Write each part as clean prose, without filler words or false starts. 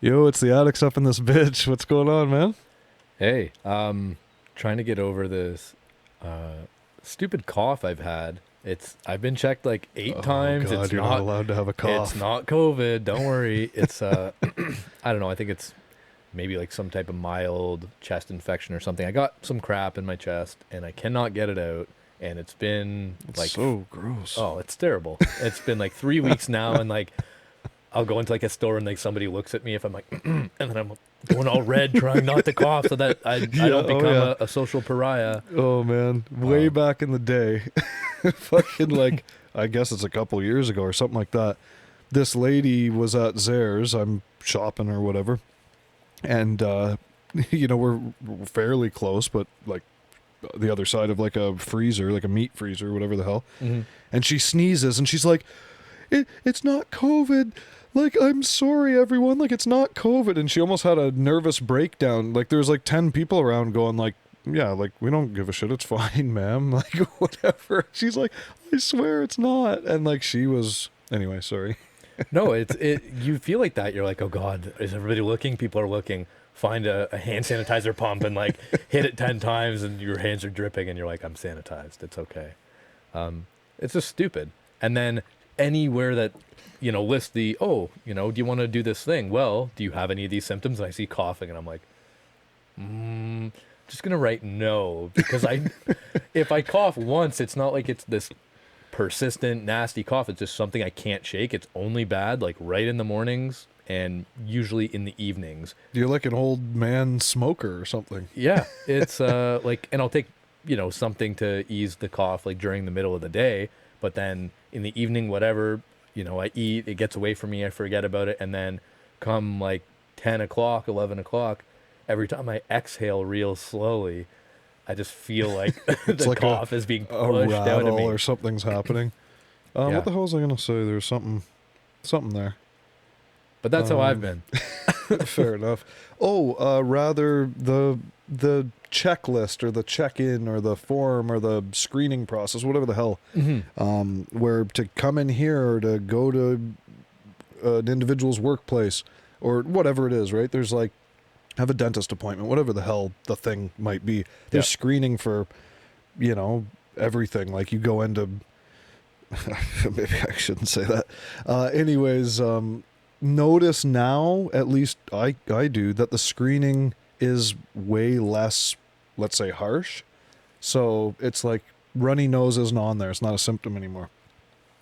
Yo, it's the ADIX up in this bitch. What's going on, man? Hey, trying to get over this uh stupid cough I've had. I've been checked like eight Oh times. God, you're not allowed to have a It's cough. not COVID. Don't worry. It's I don't know. I think it's maybe like some type of mild chest infection or something. I got some crap in my chest and I cannot get it out, and it's been It's like so gross. oh, it's terrible. It's been like 3 weeks now, and like I'll go into like a store and like somebody looks at me if I'm like, and then I'm going all red, trying not to cough so that I Yeah, don't oh become yeah. a social pariah. Oh man, way Um, back in the day, fucking like I guess it's a couple years ago or something like that. This lady was at Zares. I'm shopping or whatever, and we're fairly close, but like the other side of like a freezer, like a meat freezer, whatever the hell. mhm. And she sneezes, and she's like, it's not COVID. Like, I'm sorry, everyone. Like, it's not COVID. And she almost had a nervous breakdown. Like, there's like 10 people around going, like, yeah, like, we don't give a shit. It's fine, ma'am. Like, whatever. She's like, I swear it's not. And like, she was, anyway, sorry. No, it. You feel like that. You're like, oh God, is everybody looking? People are looking. Find a hand sanitizer pump and like hit it 10 times, and your hands are dripping, and you're like, I'm sanitized. It's okay. Um, it's just stupid. And then anywhere that lists the do you want to do this thing? Well, do you have any of these symptoms? And I see coughing, and I'm like, just gonna write no because I if I cough once, it's not like it's this persistent nasty cough. It's just something I can't shake. It's only bad like right in the mornings and usually in the evenings. You're like an old man smoker or something. Yeah, it's like, and I'll take something to ease the cough like during the middle of the day, but then in the evening, whatever, I eat, it gets away from me, I forget about it, and then come like 10 o'clock, 11 o'clock, every time I exhale real slowly, I just feel like It's the like cough is being a pushed out of rattle me. or something's happening. What Yeah, the hell was I going to say? There's something there. but that's how I've Um, been. Fair enough. Oh, rather the checklist or the check-in or the form or the screening process, whatever the hell, Hmm. where to come in here or to go to an individual's workplace or whatever it is, right? There's like have a dentist appointment, whatever the hell the thing might be. Yeah. There's screening for, everything. Like you go into maybe I shouldn't say that. Anyways, notice now, at least I do, that the screening is way less, let's say, harsh. So it's like runny nose isn't on there. It's not a symptom anymore.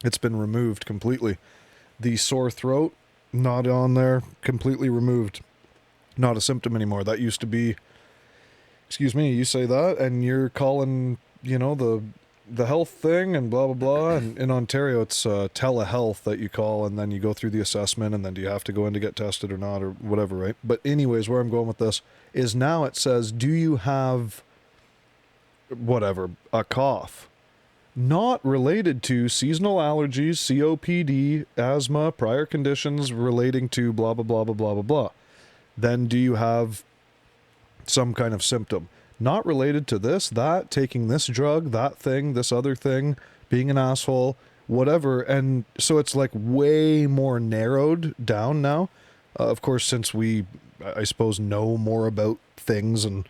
It's been removed completely. The sore throat, not on there, completely removed. Not a symptom anymore. That used to be, excuse me, you say that and you're calling, the health thing and blah blah blah. And in Ontario, it's telehealth that you call, and then you go through the assessment, and then do you have to go in to get tested or not or whatever, right? But anyways, where I'm going with this is now it says, do you have whatever a cough? Not related to seasonal allergies, COPD, asthma, prior conditions relating to blah blah blah blah blah blah blah. Then do you have some kind of symptom not related to this, that, taking this drug, that thing, this other thing, being an asshole, whatever. And so it's like way more narrowed down now. Of course, since we, I suppose, know more about things and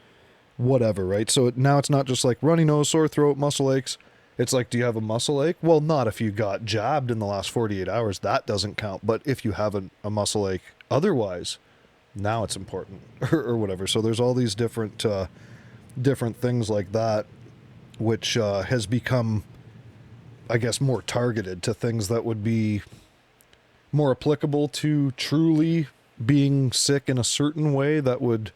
whatever, right? So now it's not just like runny nose, sore throat, muscle aches. It's like, do you have a muscle ache? Well, not if you got jabbed in the last 48 hours. That doesn't count. But if you have a muscle ache otherwise, now it's important or whatever. So there's all these different things like that, which has become, I guess, more targeted to things that would be more applicable to truly being sick in a certain way that would,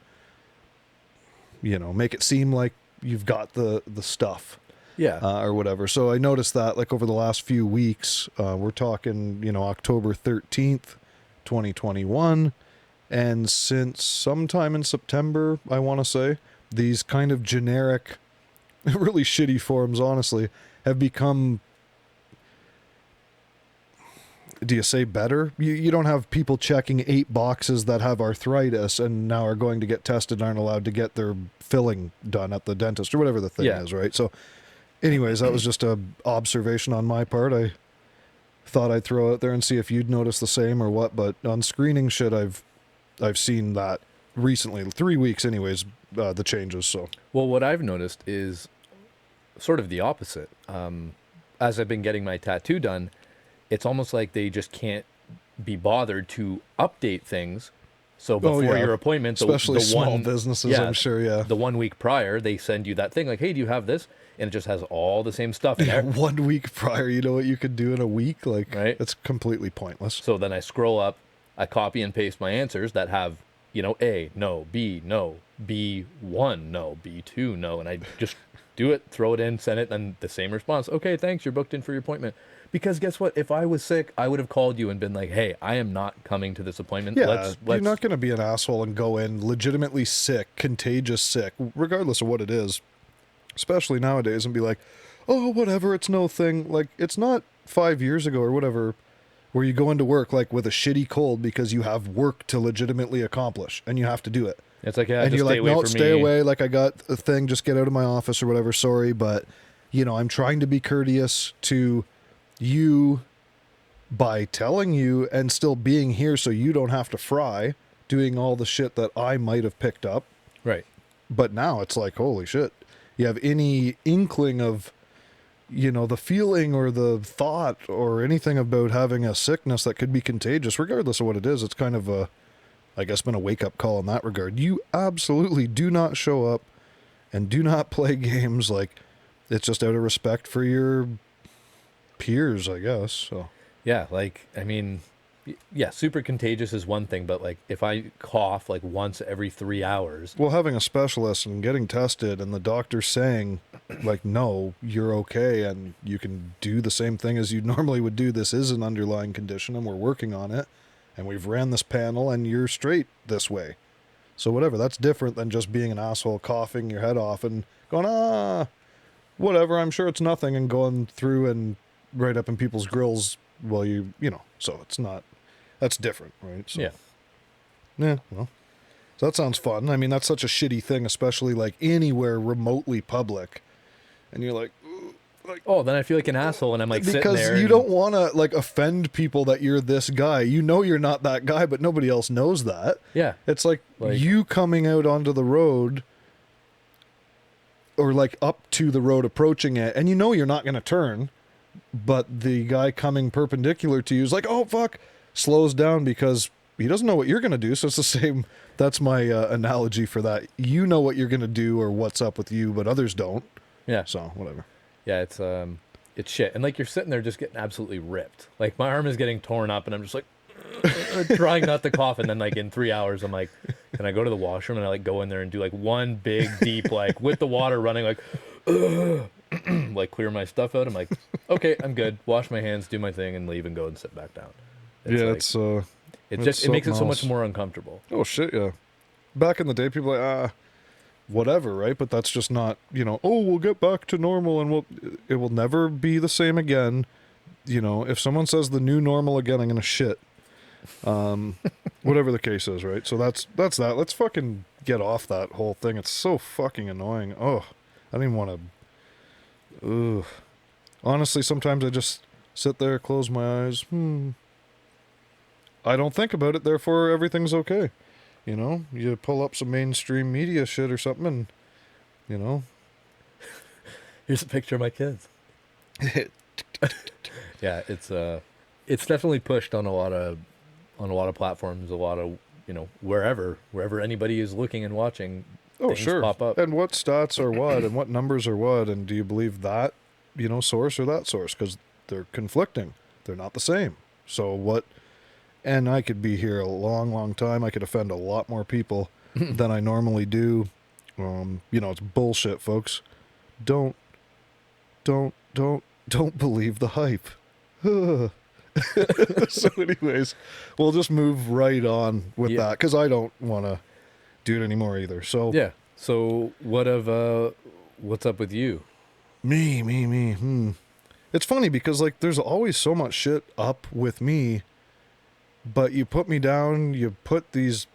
make it seem like you've got the stuff Yeah. or whatever. So I noticed that like over the last few weeks, we're talking, October 13th, 2021. And since sometime in September, I want to say, these kind of generic, really shitty forms, honestly, have become, do you say better? You don't have people checking 8 boxes that have arthritis and now are going to get tested and aren't allowed to get their filling done at the dentist or whatever the thing Yeah. is, right? So anyways, that was just a observation on my part. I thought I'd throw out there and see if you'd notice the same or what, but on screening shit, I've seen that recently, 3 weeks anyways, the changes. So Well, what I've noticed is sort of the opposite. As I've been getting my tattoo done, it's almost like they just can't be bothered to update things. So before your appointment, especially the small one, businesses, I'm sure, yeah. the 1 week prior, they send you that thing like, hey, do you have this? And it just has all the same stuff in Yeah, there. 1 week prior, you know what you could do in a week? Like, Right. it's completely pointless. So then I scroll up, I copy and paste my answers that have, A, no, B, no, B1, no, B2, no. And I just do it, throw it in, send it, and the same response. Okay, thanks, you're booked in for your appointment. Because guess what? If I was sick, I would have called you and been like, hey, I am not coming to this appointment. Yeah, you're not going to be an asshole and go in legitimately sick, contagious sick, regardless of what it is, especially nowadays, and be like, oh, whatever, it's no thing. Like, it's not 5 years ago or whatever, where you go into work like with a shitty cold because you have work to legitimately accomplish and you have to do it. It's like, yeah, And just you're stay like, away no, from stay me. away. Like, I got a thing, just get out of my office or whatever. Sorry, but, I'm trying to be courteous to you by telling you and still being here so you don't have to fry doing all the shit that I might have picked up. Right. But now it's like, holy shit. You have any inkling of, the feeling or the thought or anything about having a sickness that could be contagious, regardless of what it is. It's kind of I guess, been a wake-up call in that regard. You absolutely do not show up and do not play games. Like, it's just out of respect for your peers, I guess. So Yeah, like, I mean, yeah, super contagious is one thing, but like if I cough like once every 3 hours. Well, having a specialist and getting tested and the doctor saying, like, no, you're okay and you can do the same thing as you normally would do. This is an underlying condition and we're working on it. And we've ran this panel and you're straight this way. So whatever, that's different than just being an asshole, coughing your head off and going, whatever, I'm sure it's nothing, and going through and right up in people's grills while so it's not, that's different, right? So, yeah, well, so that sounds fun. I mean, that's such a shitty thing, especially like anywhere remotely public. And you're like, oh, then I feel like an asshole and I'm like sitting there. Because you don't want to like offend people that you're this guy. You know you're not that guy, but nobody else knows that. Yeah. It's like you coming out onto the road or like up to the road approaching it, and you're not going to turn, but the guy coming perpendicular to you is like, oh, fuck, slows down because he doesn't know what you're going to do. So it's the same. That's my analogy for that. You know what you're going to do or what's up with you, but others don't. Yeah. So whatever. Yeah, it's shit. And like you're sitting there just getting absolutely ripped. Like my arm is getting torn up and I'm just like trying not to cough. And then like in 3 hours, I'm like, can I go to the washroom? And I like go in there and do like one big deep, like with the water running, like, like clear my stuff out. I'm like, okay, I'm good. Wash my hands, do my thing and leave and go and sit back down. It's it makes it so much more uncomfortable. Oh shit, yeah. Back in the day, people were like, whatever, right? But that's just not, we'll get back to normal and it will never be the same again. If someone says the new normal again, I'm gonna shit. Whatever the case is, right? So that's that. Let's fucking get off that whole thing. It's so fucking annoying. Oh, I don't even want to. Honestly, sometimes I just sit there, close my eyes. I don't think about it, therefore everything's okay. You pull up some mainstream media shit or something and, Here's a picture of my kids. Yeah, it's definitely pushed on a lot of platforms, a lot of, wherever anybody is looking and watching, things sure. pop up. And what stats are what and what numbers are what, and do you believe that, source or that source? Because they're conflicting. They're not the same. So what... And I could be here a long, long time. I could offend a lot more people than I normally do. It's bullshit, folks. Don't believe the hype. So anyways, we'll just move right on with that because I don't want to do it anymore either. So yeah. So what's up with you? Me. It's funny because like there's always so much shit up with me. But you put me down, you put these,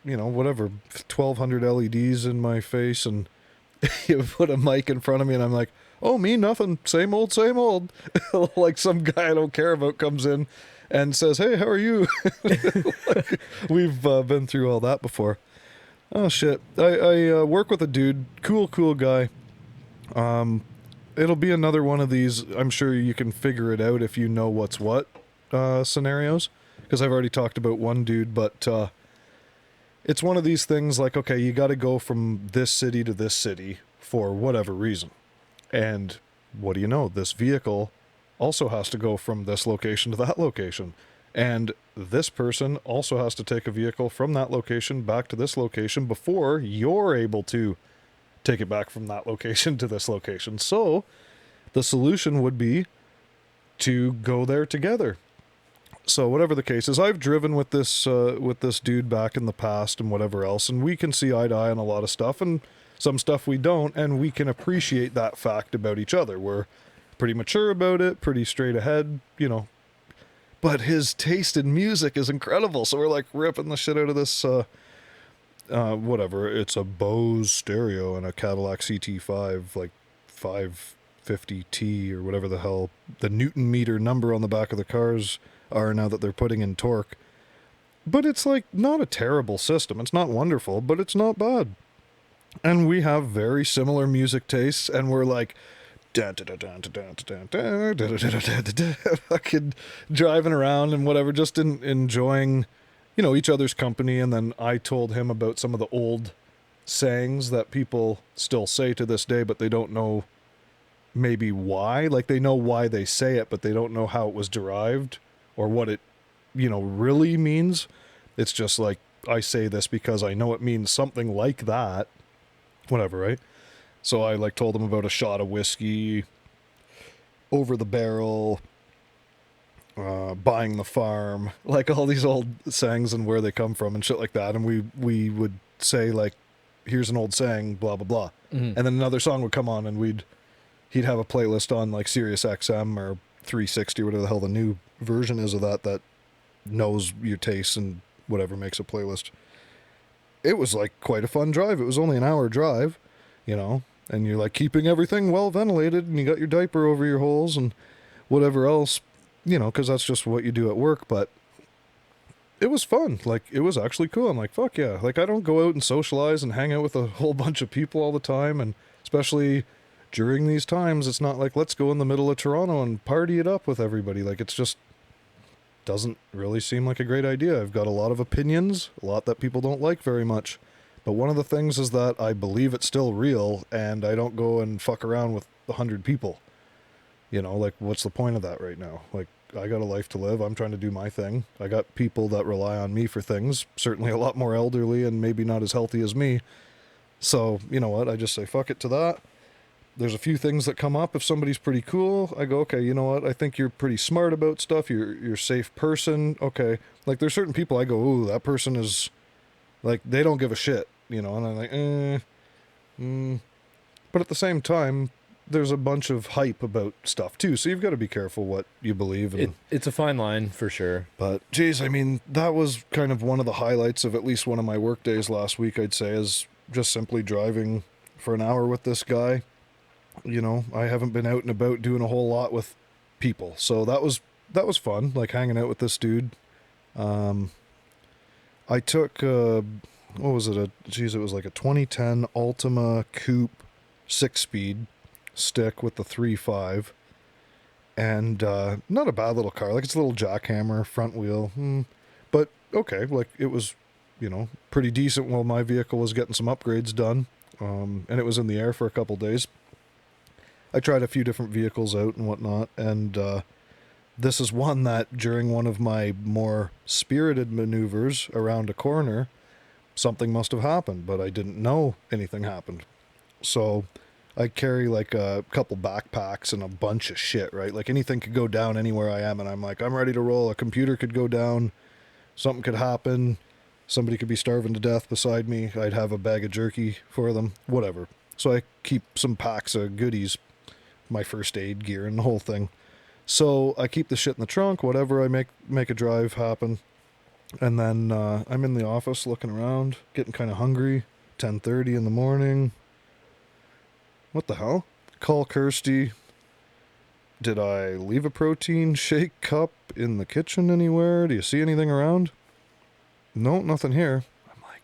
1,200 LEDs in my face, and you put a mic in front of me, and I'm like, oh, me, nothing, same old. Like some guy I don't care about comes in, and says, "Hey, how are you?" Like, we've been through all that before. Oh shit! I work with a dude, cool guy. It'll be another one of these. I'm sure you can figure it out if you know what's what scenarios, because I've already talked about one dude, but it's one of these things like, okay, you got to go from this city to this city for whatever reason, and what do you know? This vehicle also has to go from this location to that location. And this person also has to take a vehicle from that location back to this location before you're able to take it back from that location to this location. So the solution would be to go there together. So whatever the case is, I've driven with this dude back in the past and whatever else, and we can see eye to eye on a lot of stuff, and some stuff we don't, and we can appreciate that fact about each other. We're pretty mature about it, pretty straight ahead, you know. But his taste in music is incredible, so we're like ripping the shit out of this, whatever. It's a Bose stereo and a Cadillac CT5, like 550T or whatever the hell the Newton meter number on the back of the cars are now that they're putting in torque. But it's like not a terrible system. It's not wonderful, but it's not bad. And we have very similar music tastes, and we're like fucking driving around and whatever, just enjoying, you know, each other's company. And then I told him about some of the old sayings that people still say to this day, but they don't know maybe why. Like, they know why they say it, but they don't know how it was derived or what it, you know, really means. It's just like, I say this because I know it means something like that. Whatever, right? So I like told him about a shot of whiskey, over the barrel, buying the farm, like all these old sayings and where they come from and shit like that. And we would say like, here's an old saying, blah blah blah, and then another song would come on, and he'd have a playlist on like Sirius XM or 360 or whatever the hell the new version is of that knows your tastes and whatever makes a playlist. It was like quite a fun drive. It was only an hour drive, you know, and you're like keeping everything well ventilated, and you got your diaper over your holes and whatever else, you know, because that's just what you do at work. But it was fun. Like, it was actually cool. I'm like, fuck yeah. Like, I don't go out and socialize and hang out with a whole bunch of people all the time, and especially during these times, it's not like, let's go in the middle of Toronto and party it up with everybody. Like, it's just doesn't really seem like a great idea. I've got a lot of opinions, a lot that people don't like very much. But one of the things is that I believe it's still real, and I don't go and fuck around with 100 people. You know, like, what's the point of that right now? Like, I got a life to live. I'm trying to do my thing. I got people that rely on me for things, certainly a lot more elderly and maybe not as healthy as me. So, you know what? I just say fuck it to that. There's a few things that come up. If somebody's pretty cool, I go, okay, you know what? I think you're pretty smart about stuff. You're a safe person. Okay. Like, there's certain people I go, ooh, that person is, like, they don't give a shit, you know? And I'm like, But at the same time, there's a bunch of hype about stuff too. So you've got to be careful what you believe. And It's a fine line for sure. But geez, I mean, that was kind of one of the highlights of at least one of my work days last week, I'd say, is just simply driving for an hour with this guy. You know, I haven't been out and about doing a whole lot with people, so that was fun, like hanging out with this dude. I took what was it? It was like a 2010 Altima Coupe 6-speed stick with the 3.5, and not a bad little car. Like, it's a little jackhammer front wheel, but okay, like, it was, you know, pretty decent while my vehicle was getting some upgrades done, and it was in the air for a couple days. I tried a few different vehicles out and whatnot, and this is one that during one of my more spirited maneuvers around a corner, something must have happened, but I didn't know anything happened. So I carry like a couple backpacks and a bunch of shit, right? Like, anything could go down anywhere I am, and I'm like, I'm ready to roll. A computer could go down, something could happen, somebody could be starving to death beside me. I'd have a bag of jerky for them, whatever. So I keep some packs of goodies, my first aid gear and the whole thing. So I keep the shit in the trunk, whatever. I make a drive happen. And then I'm in the office looking around, getting kind of hungry, 10:30 in the morning. What the hell? Call Kirsty. Did I leave a protein shake cup in the kitchen anywhere? Do you see anything around? No, nothing here. I'm like,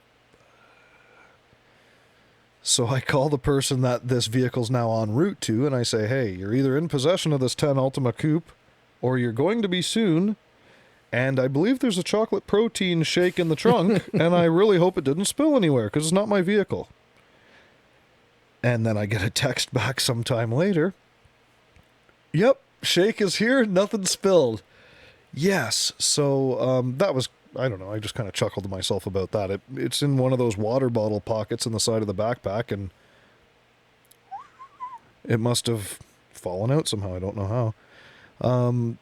so I call the person that this vehicle's now en route to, and I say, hey, you're either in possession of this 10 Ultima Coupe, or you're going to be soon, and I believe there's a chocolate protein shake in the trunk, and I really hope it didn't spill anywhere, because it's not my vehicle. And then I get a text back sometime later. Yep, shake is here, nothing spilled. Yes, so that was, I don't know, I just kind of chuckled to myself about that. It's in one of those water bottle pockets in the side of the backpack, and it must have fallen out somehow. I don't know how.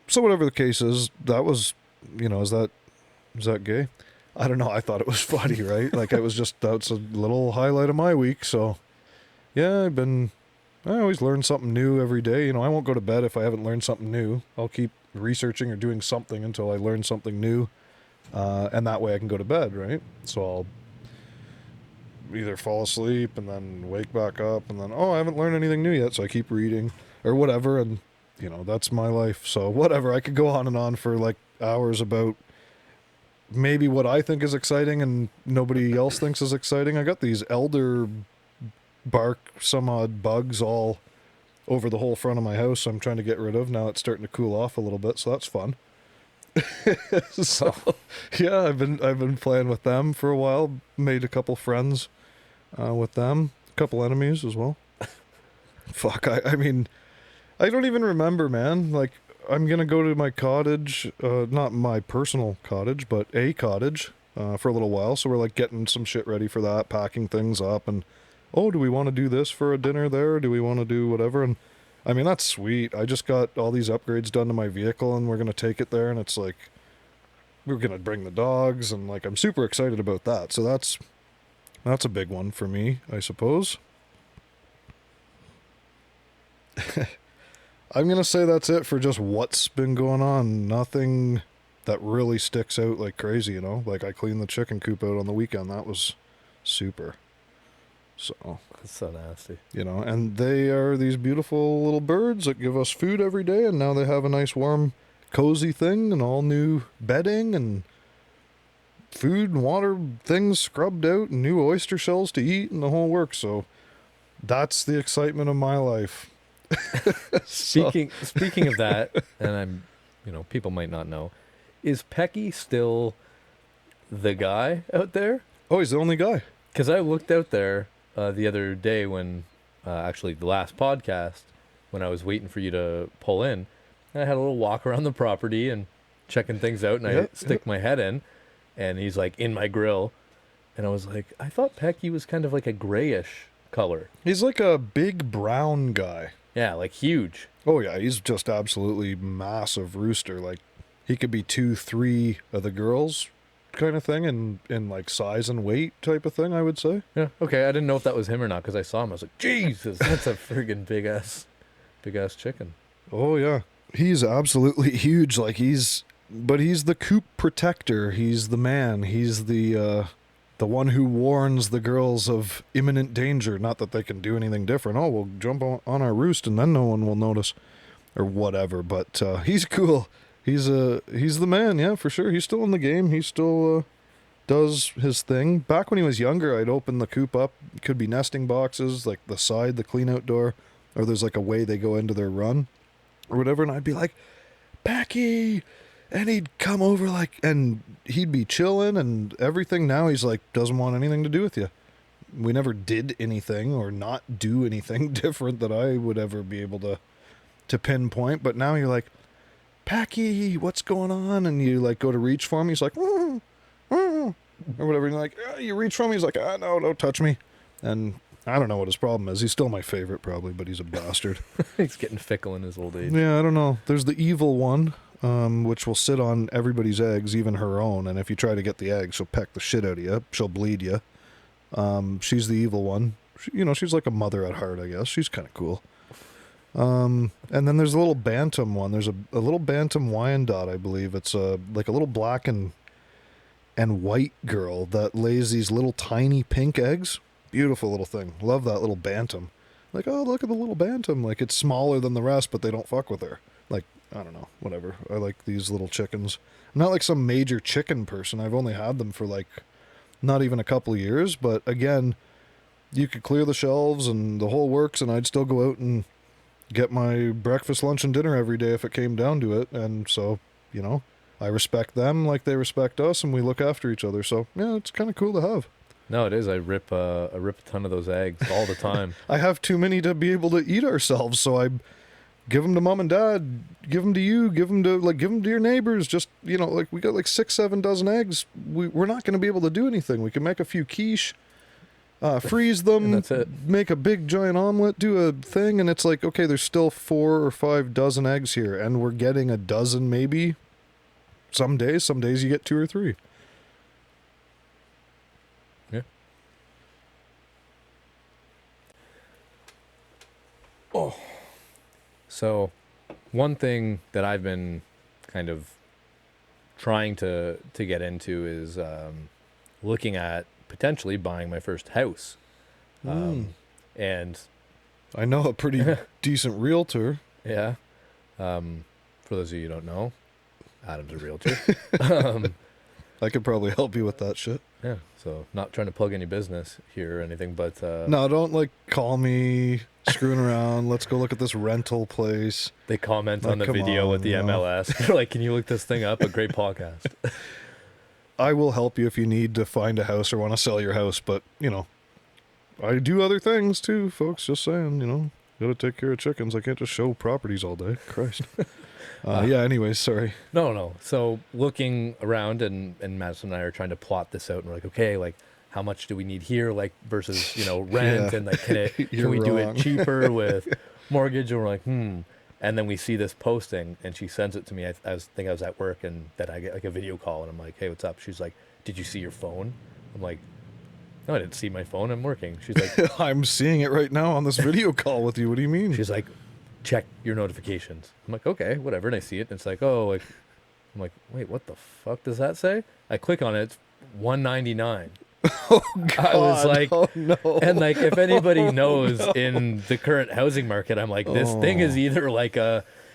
So whatever the case is, that was, is that gay? I don't know. I thought it was funny, right? Like, that's a little highlight of my week. So yeah, I always learn something new every day. I won't go to bed if I haven't learned something new. I'll keep researching or doing something until I learn something new. And that way I can go to bed, right? So I'll either fall asleep and then wake back up and then, I haven't learned anything new yet. So I keep reading or whatever. And, that's my life. So whatever. I could go on and on for like hours about maybe what I think is exciting and nobody else thinks is exciting. I got these elder bark, some odd bugs all over the whole front of my house I'm trying to get rid of. Now it's starting to cool off a little bit, so that's fun. So yeah, I've been playing with them for a while. Made a couple friends with them, a couple enemies as well. Fuck, I mean, I don't even remember, man. Like, I'm gonna go to my cottage, not my personal cottage, but a cottage for a little while. So we're like getting some shit ready for that, packing things up, and do we want to do this for a dinner there? Do we want to do whatever? And I mean, that's sweet. I just got all these upgrades done to my vehicle, and we're going to take it there, and it's like, we're going to bring the dogs, and like, I'm super excited about that. So that's a big one for me, I suppose. I'm going to say that's it for just what's been going on. Nothing that really sticks out like crazy, Like, I cleaned the chicken coop out on the weekend. That was super. So That's so nasty. And they are these beautiful little birds that give us food every day, and now they have a nice warm cozy thing and all new bedding and food and water things scrubbed out and new oyster shells to eat and the whole works. So that's the excitement of my life. Speaking of that, and people might not know, is Pecky still the guy out there? Oh, he's the only guy. Because I looked out there the other day when, actually the last podcast, when I was waiting for you to pull in, and I had a little walk around the property and checking things out, and I stick my head in, and he's like in my grill, and I was like, I thought Pecky was kind of like a grayish color. He's like a big brown guy. Yeah, like huge. Oh yeah, he's just absolutely massive rooster. Like, he could be 2-3 of the girls kind of thing, in like size and weight type of thing, I would say. Yeah, okay, I didn't know if that was him or not, because I saw him, I was like, Jesus, that's a friggin' big ass chicken. Oh yeah, he's absolutely huge. Like, but he's the coop protector. He's the man. He's the one who warns the girls of imminent danger. Not that they can do anything different. We'll jump on our roost and then no one will notice or whatever. But he's cool. He's the man, yeah, for sure. He's still in the game. He still does his thing. Back when he was younger, I'd open the coop up. It could be nesting boxes, like the side, the clean out door, or there's like a way they go into their run or whatever, and I'd be like, Becky! And he'd come over and he'd be chilling and everything. Now he's like, doesn't want anything to do with you. We never did anything or not do anything different that I would ever be able to pinpoint. But now you're like, Packy, what's going on? And you like go to reach for him. He's like, or whatever. And you're like, you reach for him. He's like, no, don't touch me. And I don't know what his problem is. He's still my favorite probably, but he's a bastard. He's getting fickle in his old age. Yeah, I don't know. There's the evil one, which will sit on everybody's eggs, even her own. And if you try to get the egg, she'll peck the shit out of you. She'll bleed you. She's the evil one. She's like a mother at heart, I guess. She's kind of cool. And then there's a little bantam one. There's a little bantam Wyandotte, I believe. It's like a little black and white girl that lays these little tiny pink eggs. Beautiful little thing. Love that little bantam. Like, oh, look at the little bantam. Like, it's smaller than the rest, but they don't fuck with her. Like, I don't know, whatever. I like these little chickens. I'm not like some major chicken person. I've only had them for like not even a couple of years, but again, you could clear the shelves and the whole works, and I'd still go out and get my breakfast, lunch, and dinner every day if it came down to it. And so, I respect them like they respect us, and we look after each other. So, yeah, it's kind of cool to have. No, it is. I rip a ton of those eggs all the time. I have too many to be able to eat ourselves, so I give them to mom and dad, give them to you, give them to your neighbors. Just, like we got like 6-7 dozen eggs. We're not going to be able to do anything. We can make a few quiche, freeze them, And that's it. make a big giant omelet, do a thing, and it's like, okay, there's still 4 or 5 dozen eggs here, and we're getting a dozen maybe. Some days you get 2 or 3. Yeah. Oh. So, one thing that I've been kind of trying to get into is looking at potentially buying my first house. And I know a pretty decent realtor. yeah, for those of you who don't know, Adam's a realtor. I could probably help you with that shit. Yeah, so not trying to plug any business here or anything, but No, don't call me screwing around. Let's go look at this rental place. they comment Like, on the come video on, with the MLS. They're like, "Can you look this thing up?" A great podcast. I will help you if you need to find a house or want to sell your house, but I do other things too, folks. Just saying, gotta take care of chickens. I can't just show properties all day. Christ. Yeah. Anyways, sorry. No. So looking around, and Madison and I are trying to plot this out, and we're like, okay, like how much do we need here, like versus rent, Yeah. and like can You're we do it wrong. cheaper with mortgage? And we're like, and then we see this posting, and she sends it to me. I was at work, and then I get like a video call, and I'm like, hey, what's up? She's like, did you see your phone? I'm like, no, I didn't see my phone. I'm working. She's like, I'm seeing it right now on this video call with you. What do you mean? she's like, check your notifications. I'm like, okay, whatever. And I see it, and it's like, oh, like, I'm like, wait, what the fuck does that say? I click on it, it's $199. Oh, God. I was like, oh, no. and like, if anybody knows in the current housing market, I'm like, this thing is Oh. either like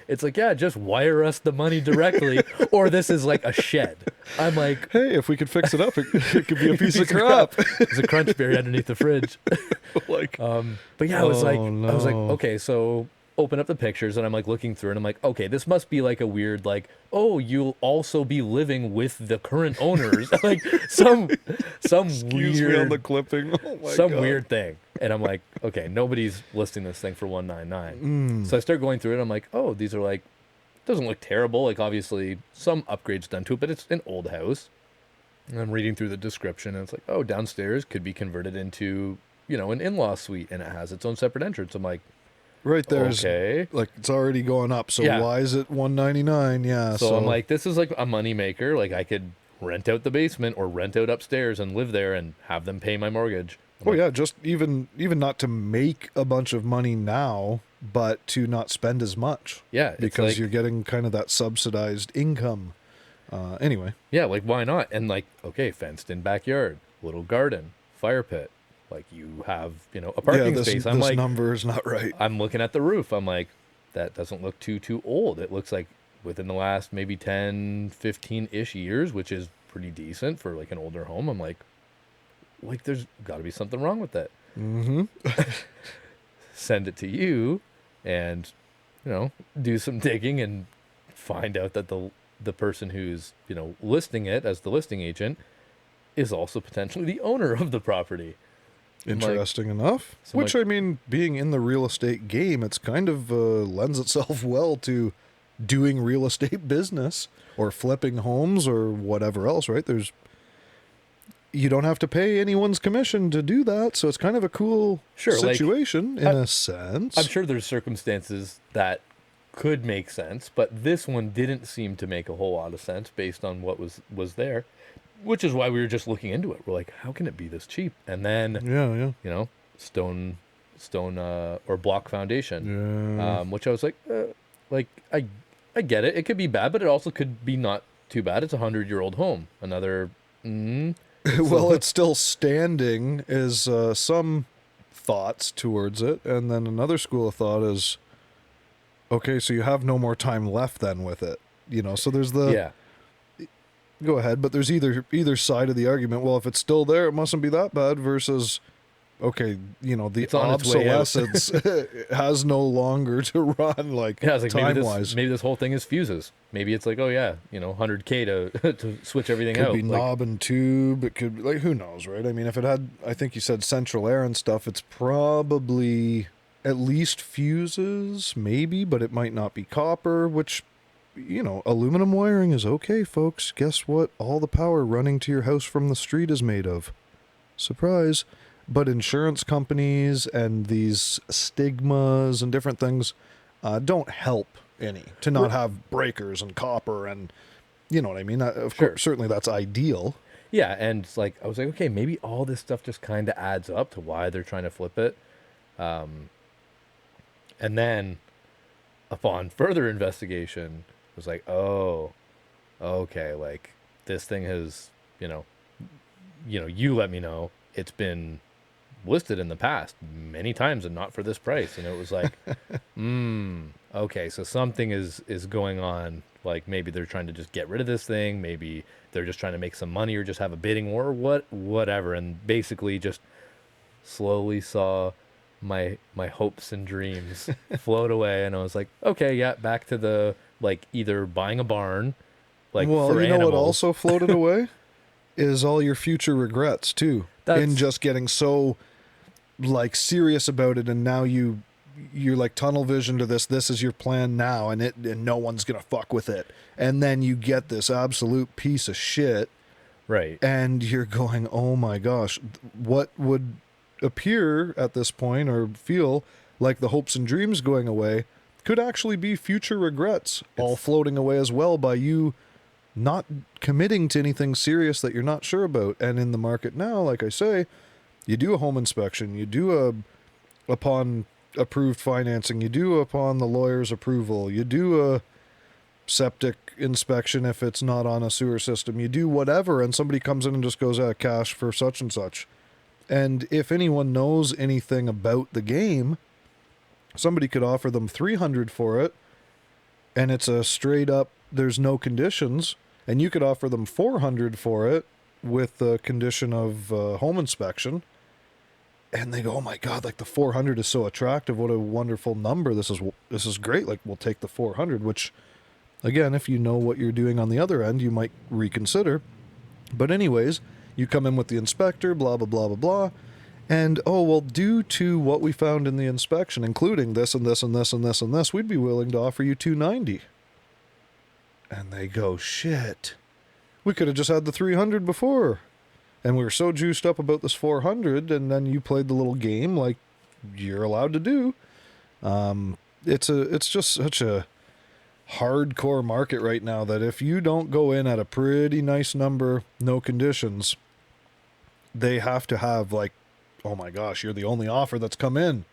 it's like, yeah, just wire us the money directly, or this is like a shed. I'm like, Hey, if we could fix it up, it could be a piece of crap. there's a crunch berry underneath the fridge. Like, But yeah, I was like, no. okay, so open up the pictures, and I'm like looking through, and I'm like, okay, this must be like a weird, like, oh, you'll also be living with the current owners, like some excuse me on the weird, clipping. Oh my some God. weird thing. And I'm like, okay, nobody's listing this thing for $199. So I start going through it. I'm like, oh, these are like, doesn't look terrible. Like obviously some upgrades done to it, but it's an old house. And I'm reading through the description, and it's like, oh, downstairs could be converted into, an in-law suite, and it has its own separate entrance. I'm like, Right there's okay. like it's already going up. So Yeah. why is it $199? Yeah. So I'm like, this is like a money maker. Like I could rent out the basement or rent out upstairs and live there and have them pay my mortgage. I'm oh like, yeah, just even not to make a bunch of money now, but to not spend as much. Yeah, it's Because like, you're getting kind of that subsidized income. Anyway. yeah, like why not? And like, okay, fenced in backyard, little garden, fire pit. Like you have, a parking yeah, space. I'm this like, number is not right. I'm looking at the roof. I'm like, that doesn't look too old. It looks like within the last maybe 10, 15-ish years, which is pretty decent for like an older home. I'm like there's got to be something wrong with that. Mm-hmm. Send it to you and, do some digging and find out that the person who's, listing it as the listing agent is also potentially the owner of the property. I'm like- Interesting enough. So I'm Which, I mean, being in the real estate game, it's kind of lends itself well to doing real estate business or flipping homes or whatever else, right? You don't have to pay anyone's commission to do that, so it's kind of a cool Sure, like, situation in a sense. I'm sure there's circumstances that could make sense, but this one didn't seem to make a whole lot of sense based on what was there, which is why we were just looking into it. We're like, how can it be this cheap? And then, Yeah. stone or block foundation, Yeah. which I was like I get it. It could be bad, but it also could be not too bad. It's a 100-year-old home. Another, Well, it's still standing is some thoughts towards it. And then another school of thought is, okay, so you have no more time left then with it. So there's the Yeah. go ahead, but there's either side of the argument. Well, if it's still there, it mustn't be that bad versus okay, the It's on its way out. obsolescence has no longer to run like Yeah, I was like, time wise. maybe this whole thing is fuses. Maybe it's like, oh yeah, 100K to switch everything Could out. be Like, knob and tube. It could like who knows, right? I mean, if it had, I think you said central air and stuff, it's probably at least fuses, maybe, but it might not be copper. Which, aluminum wiring is okay, folks. Guess what? All the power running to your house from the street is made of. Surprise. But insurance companies and these stigmas and different things don't help any to not have breakers and copper and, you know what I mean? Of course, certainly that's ideal. yeah, and it's like I was like, okay, maybe all this stuff just kind of adds up to why they're trying to flip it. And then, upon further investigation, it was like, oh, okay, like this thing has, you let me know it's been listed in the past many times and not for this price. It was like, okay, so something is going on. Like maybe they're trying to just get rid of this thing. Maybe they're just trying to make some money or just have a bidding war or whatever. And basically just slowly saw my hopes and dreams float away. And I was like, okay, yeah, back to the, like either buying a barn, like well, for you know animals. what also floated away is all your future regrets too. In just getting so like serious about it, and now you're like tunnel vision to this is your plan now, and no one's gonna fuck with it, and then you get this absolute piece of shit, right? And you're going, oh my gosh, what would appear at this point or feel like the hopes and dreams going away could actually be future regrets all floating away as well by you not committing to anything serious that you're not sure about. And in the market now, like I say, you do a home inspection, you do upon approved financing, you do upon the lawyer's approval, you do a septic inspection if it's not on a sewer system, you do whatever, and somebody comes in and just goes, cash for such and such. And if anyone knows anything about the game, somebody could offer them $300 for it, and it's a straight up, there's no conditions, and you could offer them $400 for it with the condition of home inspection. And they go, oh my God, like the 400 is so attractive. What a wonderful number. This is great. Like we'll take the 400, which again, if you know what you're doing on the other end, you might reconsider. But anyways, you come in with the inspector, blah, blah, blah, blah, blah. And, oh, well, due to what we found in the inspection, including this and this and this and this and this, we'd be willing to offer you $290. And they go, shit, we could have just had the 300 before. And we were so juiced up about this 400, and then you played the little game like you're allowed to do. It's just such a hardcore market right now that if you don't go in at a pretty nice number, no conditions, they have to have like, oh my gosh, you're the only offer that's come in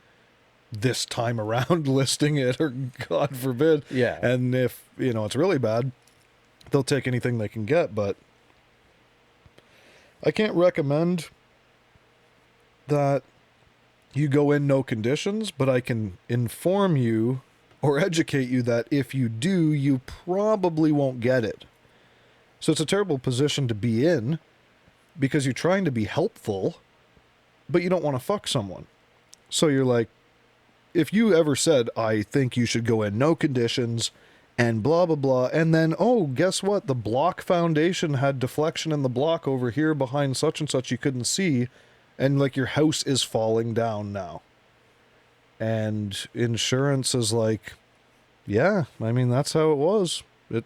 this time around listing it, or God forbid. Yeah. And if, it's really bad, they'll take anything they can get, but I can't recommend that you go in no conditions, but I can inform you or educate you that if you do, you probably won't get it. So it's a terrible position to be in because you're trying to be helpful, but you don't want to fuck someone. So you're like, if you ever said, I think you should go in no conditions and blah, blah, blah, and then, oh, guess what? The block foundation had deflection in the block over here behind such and such you couldn't see, and like your house is falling down now. And insurance is like, yeah, I mean, that's how it was.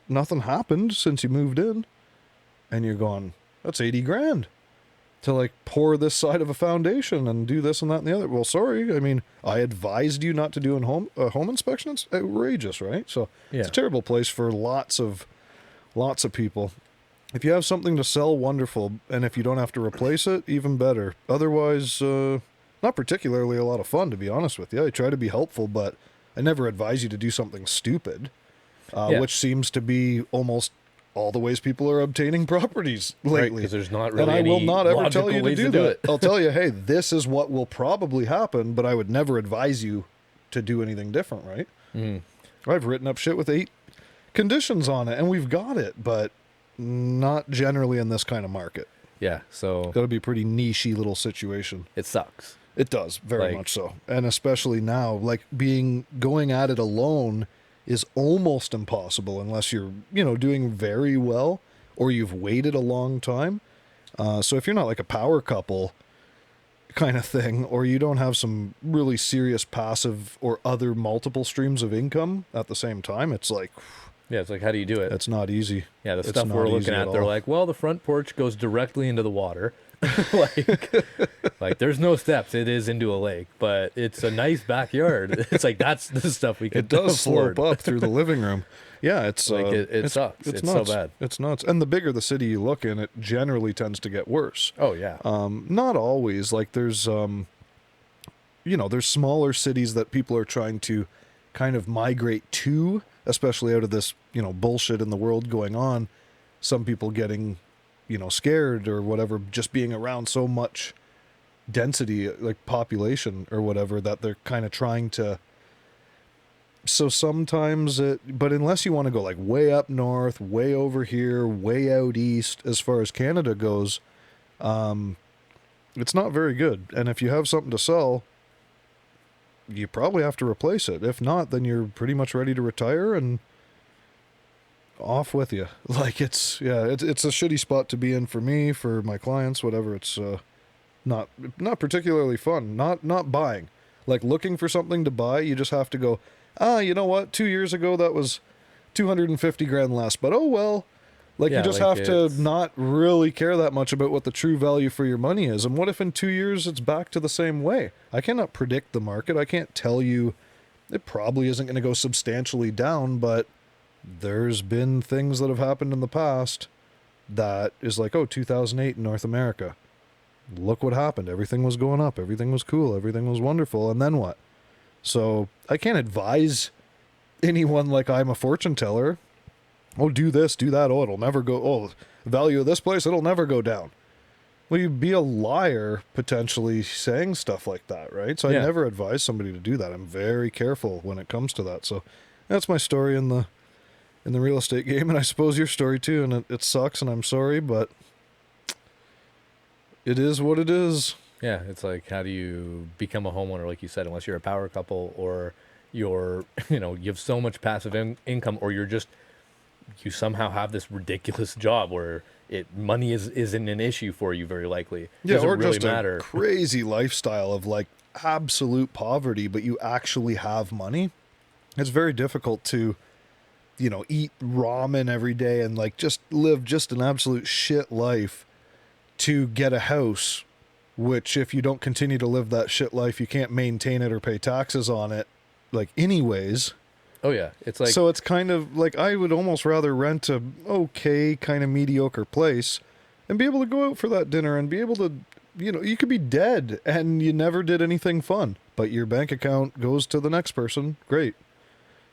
Nothing happened since you moved in. And you're going, that's 80 grand to like pour this side of a foundation and do this and that and the other. Well, sorry. I mean, I advised you not to do a home inspection. It's outrageous, right? So Yeah. It's a terrible place for lots of people. If you have something to sell, wonderful. And if you don't have to replace it, even better. Otherwise, not particularly a lot of fun, to be honest with you. I try to be helpful, but I never advise you to do something stupid, Yeah. which seems to be almost all the ways people are obtaining properties lately. Because there's not really and I any will not ever tell logical you to ways do to do that. it. I'll tell you, hey, this is what will probably happen, but I would never advise you to do anything different, right? Mm. I've written up shit with 8 conditions on it, and we've got it, but not generally in this kind of market. Yeah, so Got to be a pretty niche-y little situation. it sucks. It does, very Like- much so. And especially now, like going at it alone is almost impossible unless you're, doing very well or you've waited a long time. So if you're not like a power couple kind of thing, or you don't have some really serious passive or other multiple streams of income at the same time, it's like, Yeah, it's like, how do you do it? it's not easy. Yeah, the It's stuff not we're easy looking at at, they're all. like, well, the front porch goes directly into the water. like there's no steps. It is into a lake, but it's a nice backyard. It's like, that's the stuff we can It does afford. slope up through the living room. Yeah, it's Like, it sucks. It's so nuts. bad. It's nuts. And the bigger the city you look in, it generally tends to get worse. Oh, yeah. Not always. Like there's there's smaller cities that people are trying to kind of migrate to, especially out of this, bullshit in the world going on. Some people getting, scared or whatever, just being around so much density, like population or whatever, that they're kind of trying to. So sometimes but unless you want to go like way up north, way over here, way out east, as far as Canada goes, it's not very good. And if you have something to sell, you probably have to replace it. If not, then you're pretty much ready to retire and off with you. Like it's a shitty spot to be in for me, for my clients, whatever. It's not particularly fun. Not buying. Like looking for something to buy, you just have to go, you know what? 2 years ago that was 250 grand less, but oh well. Like Yeah, you just like have to it's- not really care that much about what the true value for your money is. And what if in 2 years it's back to the same way? I cannot predict the market. I can't tell you it probably isn't going to go substantially down, but there's been things that have happened in the past that is like, 2008 in North America. Look what happened. Everything was going up. Everything was cool. Everything was wonderful. And then what? So I can't advise anyone like I'm a fortune teller. Oh, do this, do that. Oh, it'll never go. Oh, the value of this place, it'll never go down. Well, you'd be a liar potentially saying stuff like that, right? So I Yeah. never advise somebody to do that. I'm very careful when it comes to that. So that's my story in the real estate game, and I suppose your story too. And it sucks, and I'm sorry, but it is what it is. Yeah, it's like, how do you become a homeowner, like you said, unless you're a power couple or you're, you have so much passive income, or you somehow have this ridiculous job where money isn't an issue for you, very likely. It Yeah, doesn't or really just matter. a crazy lifestyle of like absolute poverty, but you actually have money. It's very difficult to, eat ramen every day and like just live just an absolute shit life to get a house, which if you don't continue to live that shit life, you can't maintain it or pay taxes on it, like anyways. Oh, yeah. It's like, So it's kind of like I would almost rather rent a okay kind of mediocre place and be able to go out for that dinner and be able to, you could be dead and you never did anything fun, but your bank account goes to the next person. Great.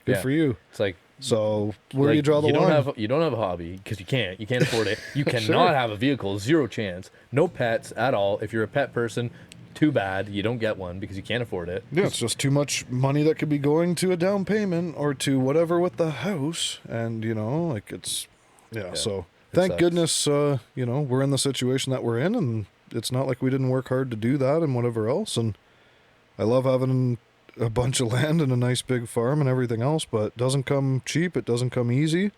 Good Yeah. for you. it's like, So where do like, you draw the line? You don't have a hobby because you can't afford it. You cannot have a vehicle, zero chance. No pets at all. If you're a pet person, too bad. You don't get one because you can't afford it. Yeah, it's just too much money that could be going to a down payment or to whatever with the house. And, like it's, so it thank sucks. goodness, we're in the situation that we're in, and it's not like we didn't work hard to do that and whatever else. And I love having a bunch of land and a nice big farm and everything else, but it doesn't come cheap. It doesn't come easy.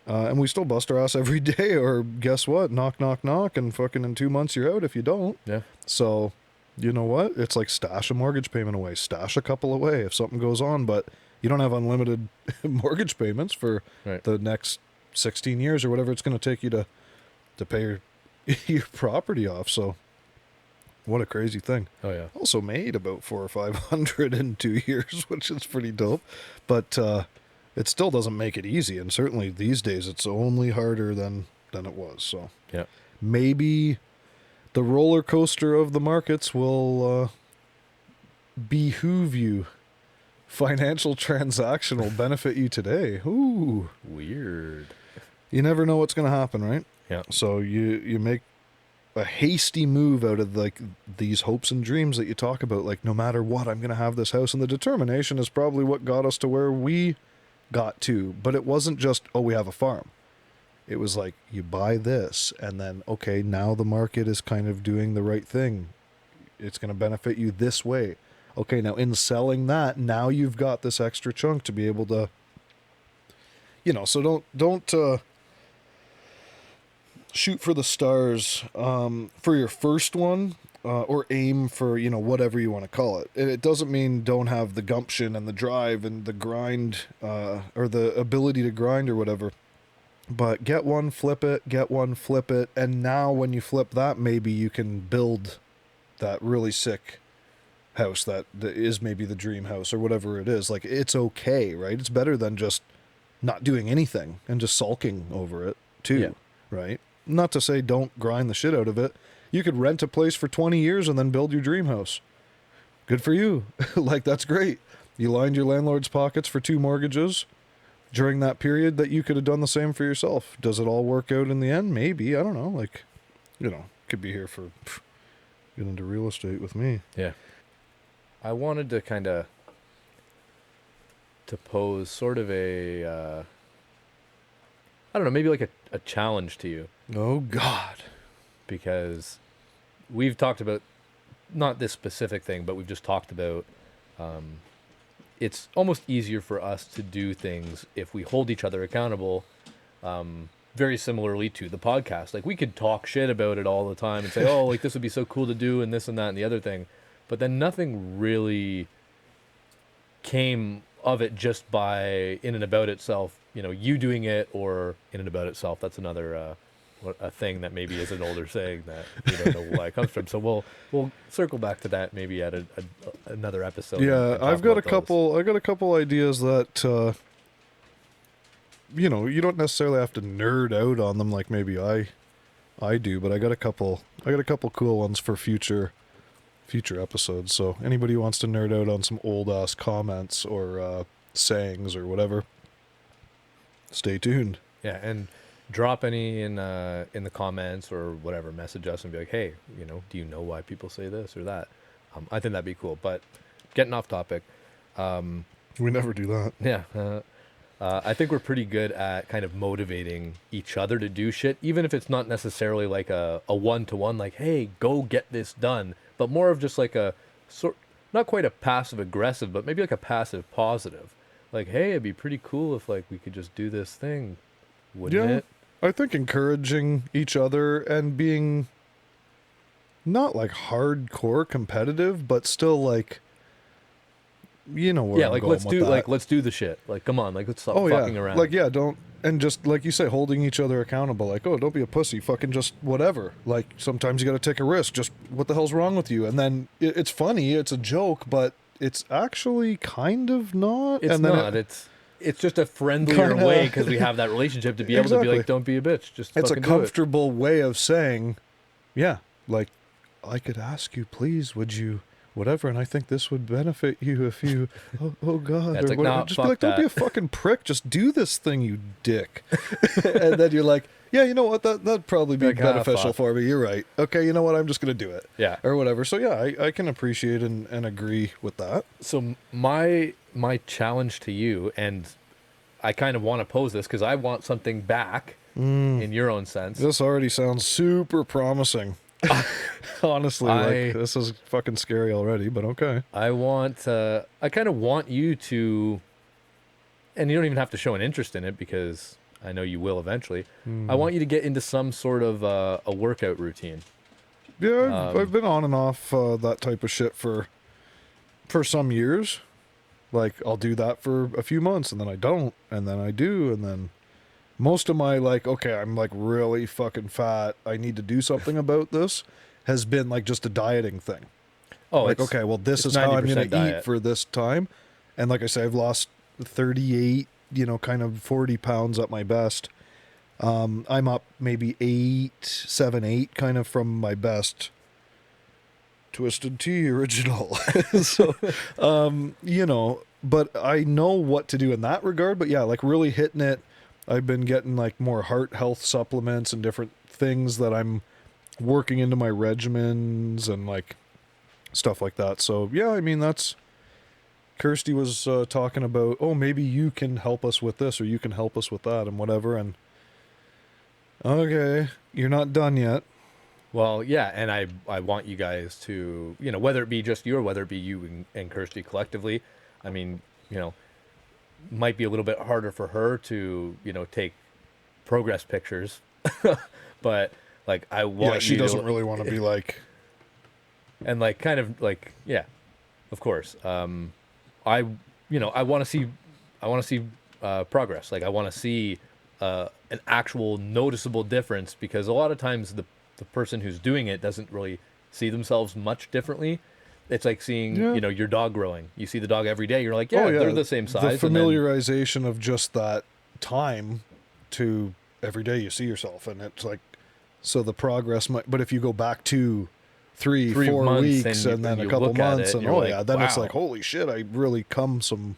And we still bust our ass every day, or guess what? Knock, knock, knock. And fucking in 2 months, you're out if you don't. Yeah. So, you know what? It's like stash a mortgage payment away, stash a couple away if something goes on, but you don't have unlimited mortgage payments for Right. the next 16 years or whatever it's going to take you to pay your property off. So what a crazy thing. Oh, yeah. Also made about 400 or 500 in 2 years, which is pretty dope, but it still doesn't make it easy. And certainly these days it's only harder than it was. So Yeah. maybe the roller coaster of the markets will behoove you. Financial transaction will benefit you today. Ooh. Weird. You never know what's going to happen, right? Yeah. So you make a hasty move out of like these hopes and dreams that you talk about. Like, no matter what, I'm going to have this house. And the determination is probably what got us to where we got to. But it wasn't just, oh, we have a farm. It was like, you buy this, and then, okay, now the market is kind of doing the right thing. It's going to benefit you this way. Okay, now in selling that, now you've got this extra chunk to be able to, so don't shoot for the stars for your first one, or aim for, whatever you want to call it. It doesn't mean don't have the gumption and the drive and the grind, or the ability to grind or whatever. But get one, flip it, and now when you flip that, maybe you can build that really sick house that is maybe the dream house or whatever it is. Like, it's okay, right? It's better than just not doing anything and just sulking over it too, right? Not to say don't grind the shit out of it. You could rent a place for 20 years and then build your dream house. Good for you. Like, that's great. You lined your landlord's pockets for 2 mortgages during that period that you could have done the same for yourself. Does it all work out in the end? Maybe. I don't know. Like, could be here for get into real estate with me. Yeah. I wanted to kind of to pose sort of a I don't know, maybe like a challenge to you, Oh, God. because we've talked about not this specific thing, but we've just talked about it's almost easier for us to do things if we hold each other accountable, very similarly to the podcast. Like, we could talk shit about it all the time and say, oh, like, this would be so cool to do and this and that and the other thing. But then nothing really came of it just by in and about itself, you doing it, or in and about itself. That's another a thing that maybe is an older saying that you don't know why it comes from. So we'll circle back to that maybe at another episode. Yeah, and I've got a about those. couple. I got a couple ideas that you don't necessarily have to nerd out on them like maybe I do, but I got a couple cool ones for future episodes. So anybody who wants to nerd out on some old ass comments or sayings or whatever, stay tuned. Yeah, and drop any in the comments or whatever. Message us and be like, hey, do you know why people say this or that? I think that'd be cool. But getting off topic, We never do that. yeah. I think we're pretty good at kind of motivating each other to do shit, even if it's not necessarily like a one-to-one, like, hey, go get this done, but more of just like a sort, not quite a passive aggressive, but maybe like a passive positive. Like, hey, it'd be pretty cool if like we could just do this thing, wouldn't it? I think encouraging each other and being not like hardcore competitive, but still like, where Yeah, I'm like going let's with do that. let's do the shit. Like, come on, like let's stop Oh fucking yeah, around. like don't, and just like you say, holding each other accountable. Like, oh, don't be a pussy. Fucking just whatever. Like, sometimes you got to take a risk. Just what the hell's wrong with you? And then it's funny. It's a joke, but it's actually kind of not. It's and then not. It's just a friendlier Kinda- way because we have that relationship to be able to be Exactly. like, don't be a bitch. Just it's a fucking do it. comfortable way of saying, yeah, like, I could ask you, please, would you, whatever, and I think this would benefit you if you, oh God, That's or like, whatever. nah, Just be fuck like, don't be a that. fucking prick. Just do this thing, you dick. And then you're like, yeah, you know what? That'd probably be Like, beneficial fuck. for me. You're right. Okay, you know what? I'm just gonna do it. Yeah. Or whatever. So yeah, I can appreciate and agree with that. So my challenge to you, and I kind of want to pose this because I want something back in your own sense. This already sounds super promising. Honestly, I- like, this is fucking scary already, but okay. I kind of want you to, and you don't even have to show an interest in it because I know you will eventually. I want you to get into some sort of a workout routine. Yeah, I've been on and off that type of shit for some years. Like, I'll do that for a few months, and then I don't, and then I do, and then most of my, like, okay, I'm like really fucking fat, I need to do something about this, has been like just a dieting thing. Oh, Like, it's- okay, well, this it's is how I'm 90% going to diet. eat for this time. And like I say, I've lost 38, kind of 40 pounds at my best. I'm up maybe 8, kind of from my best. Twisted Tea original. So, but I know what to do in that regard. But yeah, like really hitting it I've been getting like more heart health supplements and different things that I'm working into my regimens and like stuff like that. So yeah, I mean, that's Kirsty was talking about, oh, maybe you can help us with this or you can help us with that and whatever. And okay, you're not done yet. Well, yeah, and I want you guys to, whether it be just you or whether it be you and Kirsty collectively, I mean, might be a little bit harder for her to, take progress pictures, but like I want Yeah, she you doesn't to, really want to be like, and like kind of like yeah, of course. I I want to see progress. Like I want to see an actual noticeable difference because a lot of times the person who's doing it doesn't really see themselves much differently. It's like seeing yeah. your dog growing. You see the dog every day. You're like, yeah, Oh yeah, they're the same size. The and then, familiarization of just that time to every day you see yourself, and it's like, so the progress might. But if you go back to 3-4 months weeks and then you a couple look at months, it, and you're oh like, yeah, then it's wow. like, holy shit, I really come some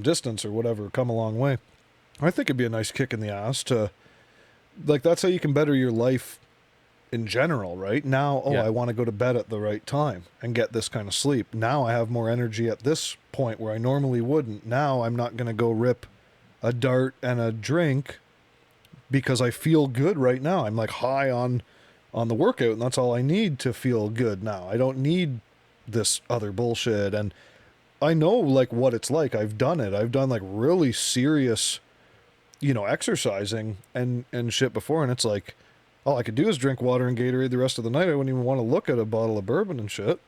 distance or whatever, come a long way. I think it'd be a nice kick in the ass to, like, that's how you can better your life in general, right? Now, Yeah. I want to go to bed at the right time and get this kind of sleep. Now I have more energy at this point where I normally wouldn't. Now I'm not going to go rip a dart and a drink because I feel good right now. I'm like high on the workout, and that's all I need to feel good now. I don't need this other bullshit. And I know like what it's like. I've done it. I've done like really serious, exercising and shit before, and it's like all I could do is drink water and Gatorade the rest of the night. I wouldn't even want to look at a bottle of bourbon and shit.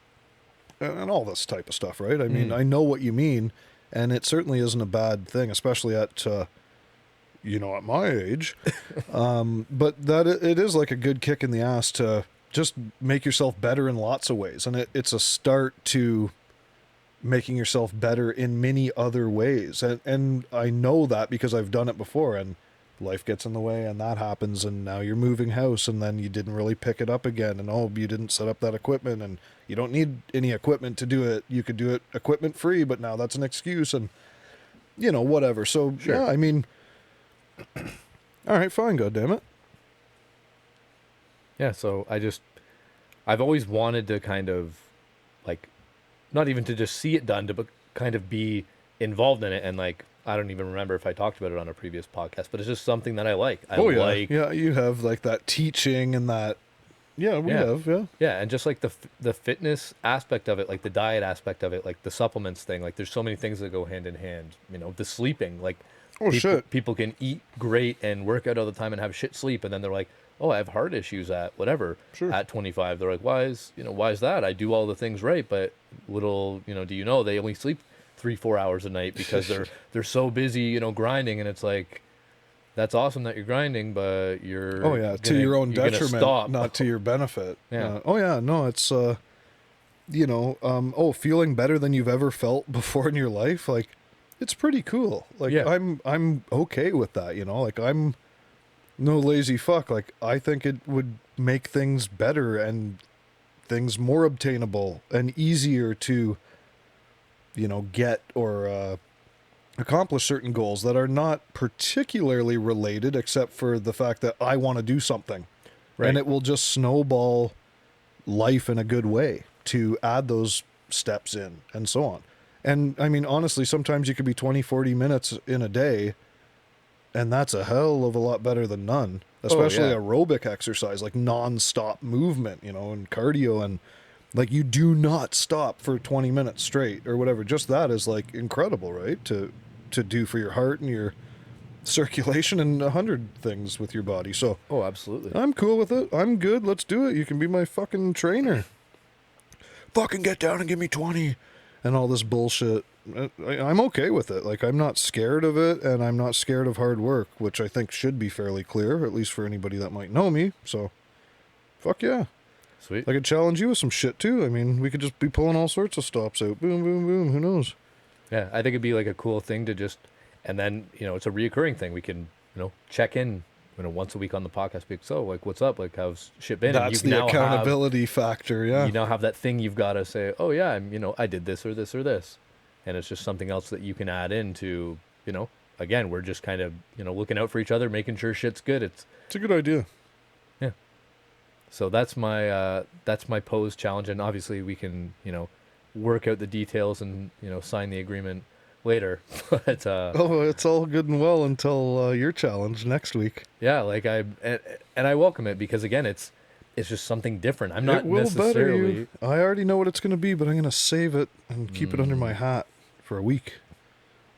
And all this type of stuff, right? I mean, I know what you mean, and it certainly isn't a bad thing, especially at, at my age. But that it is like a good kick in the ass to just make yourself better in lots of ways. And it's a start to making yourself better in many other ways. And I know that because I've done it before, and life gets in the way and that happens, and now you're moving house and then you didn't really pick it up again, and you didn't set up that equipment, and you don't need any equipment to do it. You could do it equipment free, but now that's an excuse, and whatever. So Sure. yeah, I mean, all right, fine, goddammit. Yeah, so I've always wanted to kind of like, not even to just see it done, but kind of be involved in it. And like, I don't even remember if I talked about it on a previous podcast, but it's just something that I like. I like, yeah, you have like that teaching and that. Yeah, we have, yeah. Yeah, and just like the fitness aspect of it, like the diet aspect of it, like the supplements thing, like there's so many things that go hand in hand. The sleeping, like Shit. people can eat great and work out all the time and have shit sleep, and then they're like, oh, I have heart issues at whatever. Sure. At 25. They're like, why is that? I do all the things right, but little, do you know they only sleep 3-4 hours a night because they're so busy, grinding, and it's like, that's awesome that you're grinding, but you're to your own detriment, stop. not to your benefit. Yeah. No, it's feeling better than you've ever felt before in your life, like it's pretty cool. Like Yeah. I'm okay with that, like I'm no lazy fuck. Like I think it would make things better and things more obtainable and easier to get or accomplish certain goals that are not particularly related except for the fact that I want to do something. Right. And it will just snowball life in a good way to add those steps in and so on. And I mean, honestly, sometimes you could be 20-40 minutes in a day, and that's a hell of a lot better than none, especially yeah. aerobic exercise, like non-stop movement, and cardio, and like you do not stop for 20 minutes straight or whatever. Just that is like incredible, right? To do for your heart and your circulation and 100 things with your body. So Oh, absolutely. I'm cool with it. I'm good. Let's do it. You can be my fucking trainer. Fucking get down and give me 20 and all this bullshit. I'm okay with it. Like, I'm not scared of it, and I'm not scared of hard work, which I think should be fairly clear, at least for anybody that might know me. So, fuck yeah. Sweet. I could challenge you with some shit, too. I mean, we could just be pulling all sorts of stops out. Boom, boom, boom. Who knows? Yeah, I think it'd be like a cool thing to just, and then, it's a reoccurring thing. We can, check in, once a week on the podcast. Be like, so, like, what's up? Like, how's shit been? That's the accountability factor, yeah. You now have that thing you've got to say, oh, yeah, I did this or this or this. And it's just something else that you can add in to, again, we're just kind of, looking out for each other, making sure shit's good. It's a good idea. Yeah. So that's my pose challenge, and obviously we can, work out the details and, sign the agreement later. But Oh, it's all good and well until your challenge next week. yeah, like and I welcome it because again, it's just something different. I'm It not will better you. necessarily. I already know what it's going to be, but I'm going to save it and keep it under my hat for a week.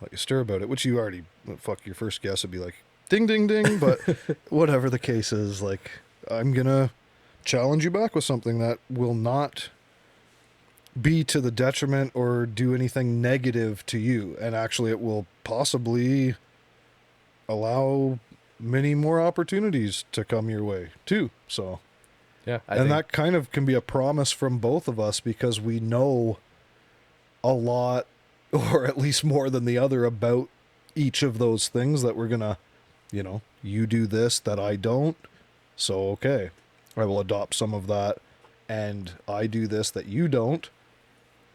Let you stir about it, which you already, fuck, your first guess would be like, ding, ding, ding. But whatever the case is, like, I'm going to challenge you back with something that will not be to the detriment or do anything negative to you. And actually, it will possibly allow many more opportunities to come your way, too. So. Yeah, And that kind of can be a promise from both of us because we know a lot, or at least more than the other, about each of those things that we're going to, you do this that I don't. So, okay, I will adopt some of that. And I do this that you don't.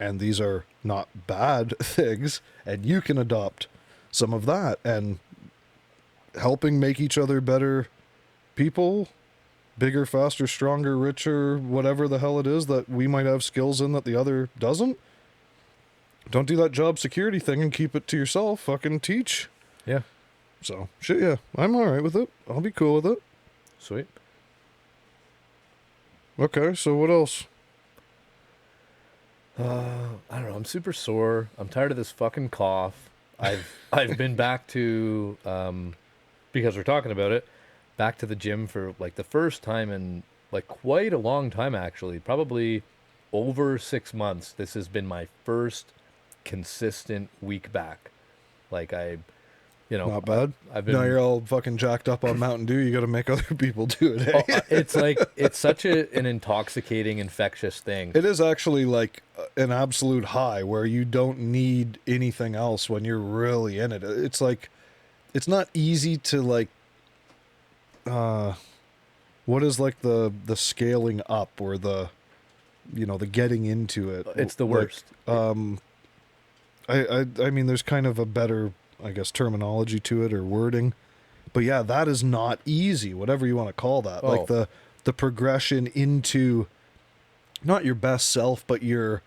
And these are not bad things. And you can adopt some of that. And helping make each other better people, bigger, faster, stronger, richer, whatever the hell it is that we might have skills in that the other doesn't. Don't do that job security thing and keep it to yourself. Fucking teach. Yeah. So, shit, yeah. I'm all right with it. I'll be cool with it. Sweet. Okay, so what else? I don't know. I'm super sore. I'm tired of this fucking cough. I've been back to because we're talking about it, back to the gym for like the first time in like quite a long time actually. Probably over 6 months. This has been my first consistent week back. Like Not bad. I've been Now you're all fucking jacked up on Mountain Dew. You got to make other people do it. Eh? it's like it's such an intoxicating, infectious thing. It is actually like an absolute high where you don't need anything else when you're really in it. It's like, it's not easy to like, what is like the scaling up or the getting into it. It's the worst. I mean, there's kind of a better, I guess, terminology to it or wording, but yeah, that is not easy, whatever you want to call that. Like the progression into not your best self, but your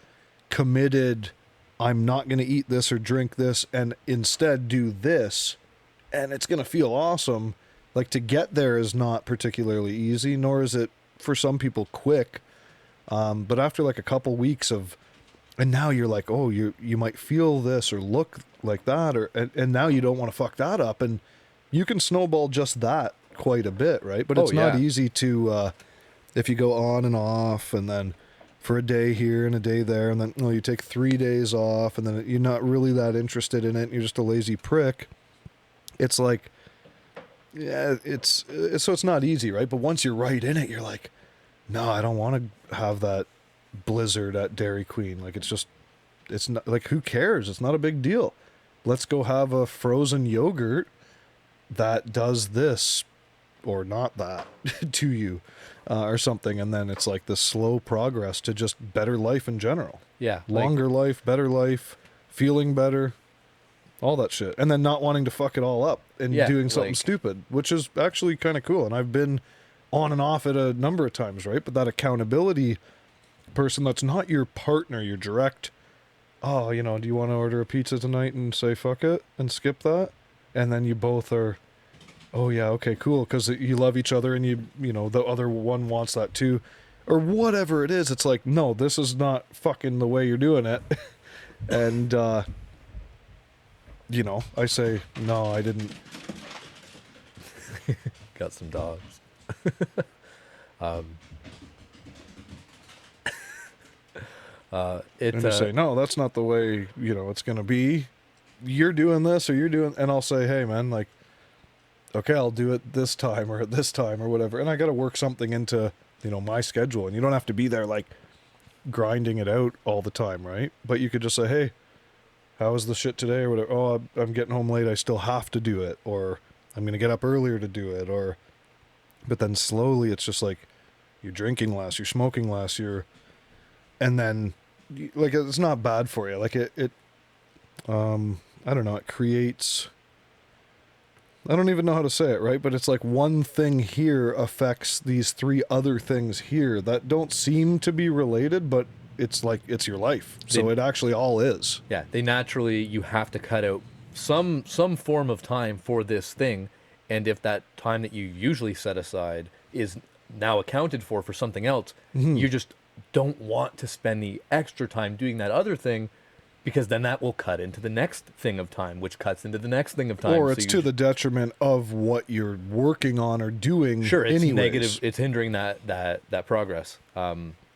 committed, I'm not going to eat this or drink this and instead do this, and it's going to feel awesome. Like, to get there is not particularly easy, nor is it for some people quick. But after like a couple weeks of, and now you're like, oh, you might feel this or look like that, or and now you don't want to fuck that up, and you can snowball just that quite a bit, right? But it's not easy to if you go on and off, and then for a day here and a day there, and then you take 3 days off, and then you're not really that interested in it, and you're just a lazy prick. It's like, yeah, it's so it's not easy, right? But once you're right in it, you're like, no, I don't want to have that blizzard at Dairy Queen. Like, it's not, like, who cares? It's not a big deal. Let's go have a frozen yogurt that does this or not that to you, or something. And then it's like this slow progress to just better life in general. Yeah. Longer life, better life, feeling better, all that shit. And then not wanting to fuck it all up and doing something stupid, which is actually kind of cool. And I've been on and off it a number of times, right? But that accountability person that's not your partner, your direct, do you want to order a pizza tonight and say fuck it and skip that? And then you both are, oh yeah, okay, cool, because you love each other and the other one wants that too, or whatever it is. It's like, no, this is not fucking the way you're doing it. And I say, no, I didn't. Got some dogs. And you say, no, that's not the way, it's going to be. You're doing this or you're doing, and I'll say, hey man, like, okay, I'll do it this time or at this time or whatever. And I got to work something into, my schedule, and you don't have to be there like grinding it out all the time. Right. But you could just say, hey, how was the shit today or whatever? Oh, I'm getting home late. I still have to do it. Or I'm going to get up earlier to do it. But then slowly it's just like, you're drinking less, you're smoking less, and then it's not bad for you. Like I don't know, it creates I don't even know how to say it, right? But it's like one thing here affects these three other things here that don't seem to be related, but it's like it's your life. So it actually all is. Yeah, they naturally, you have to cut out some form of time for this thing, and if that time that you usually set aside is now accounted for something else, you just don't want to spend the extra time doing that other thing, because then that will cut into the next thing of time, which cuts into the next thing of time. Or it's to the detriment of what you're working on or doing. Sure, it's anyways. negative. It's hindering that progress.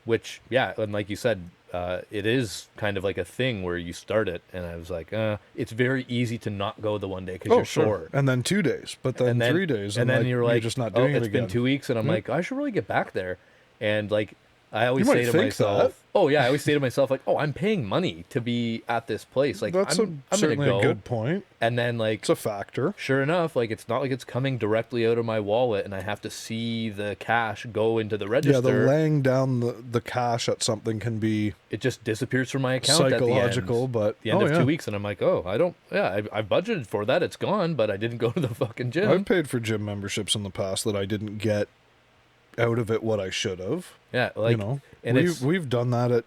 Which, yeah, and like you said, it is kind of like a thing where you start it, and I was like, it's very easy to not go the one day because you're sore. And then 2 days, but then, 3 days, and then like, you're just not doing it it's again. been 2 weeks, and I'm like, I should really get back there. And like, I always You say might to think myself, that. oh yeah, I always say to myself, like, oh, I'm paying money to be at this place. Like, That's I'm certainly gonna go. a good point. And then like, It's a factor. sure enough, like, it's not like it's coming directly out of my wallet and I have to see the cash go into the register. Yeah, the laying down the cash at something can be It just disappears from my account psychological, at but the end of 2 weeks, and I'm like, oh, I budgeted for that, it's gone, but I didn't go to the fucking gym. I've paid for gym memberships in the past that I didn't get out of it what I should have. Yeah, like, You know, and we've done that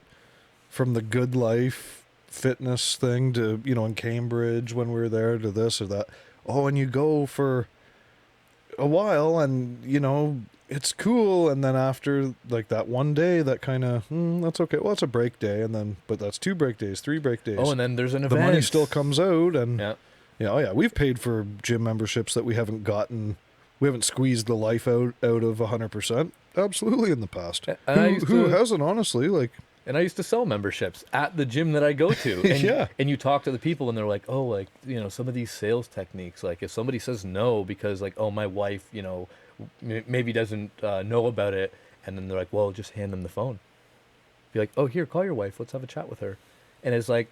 from the Good Life fitness thing to, in Cambridge when we were there, to this or that. Oh, and you go for a while and, it's cool. And then after like that one day, that kind of, that's okay. Well, it's a break day. And then, but that's 2 break days, 3 break days. oh, and then there's an the event. money still comes out. And Yeah. oh yeah, we've paid for gym memberships that we haven't squeezed the life out of 100%. Absolutely in the past. And I used Who to- hasn't, honestly? Like, And I used to sell memberships at the gym that I go to. And, Yeah. and you talk to the people and they're like, oh, like, some of these sales techniques, like if somebody says no because like, oh, my wife, maybe doesn't know about it. And then they're like, well, just hand them the phone. Be like, oh, here, call your wife. Let's have a chat with her. And it's like,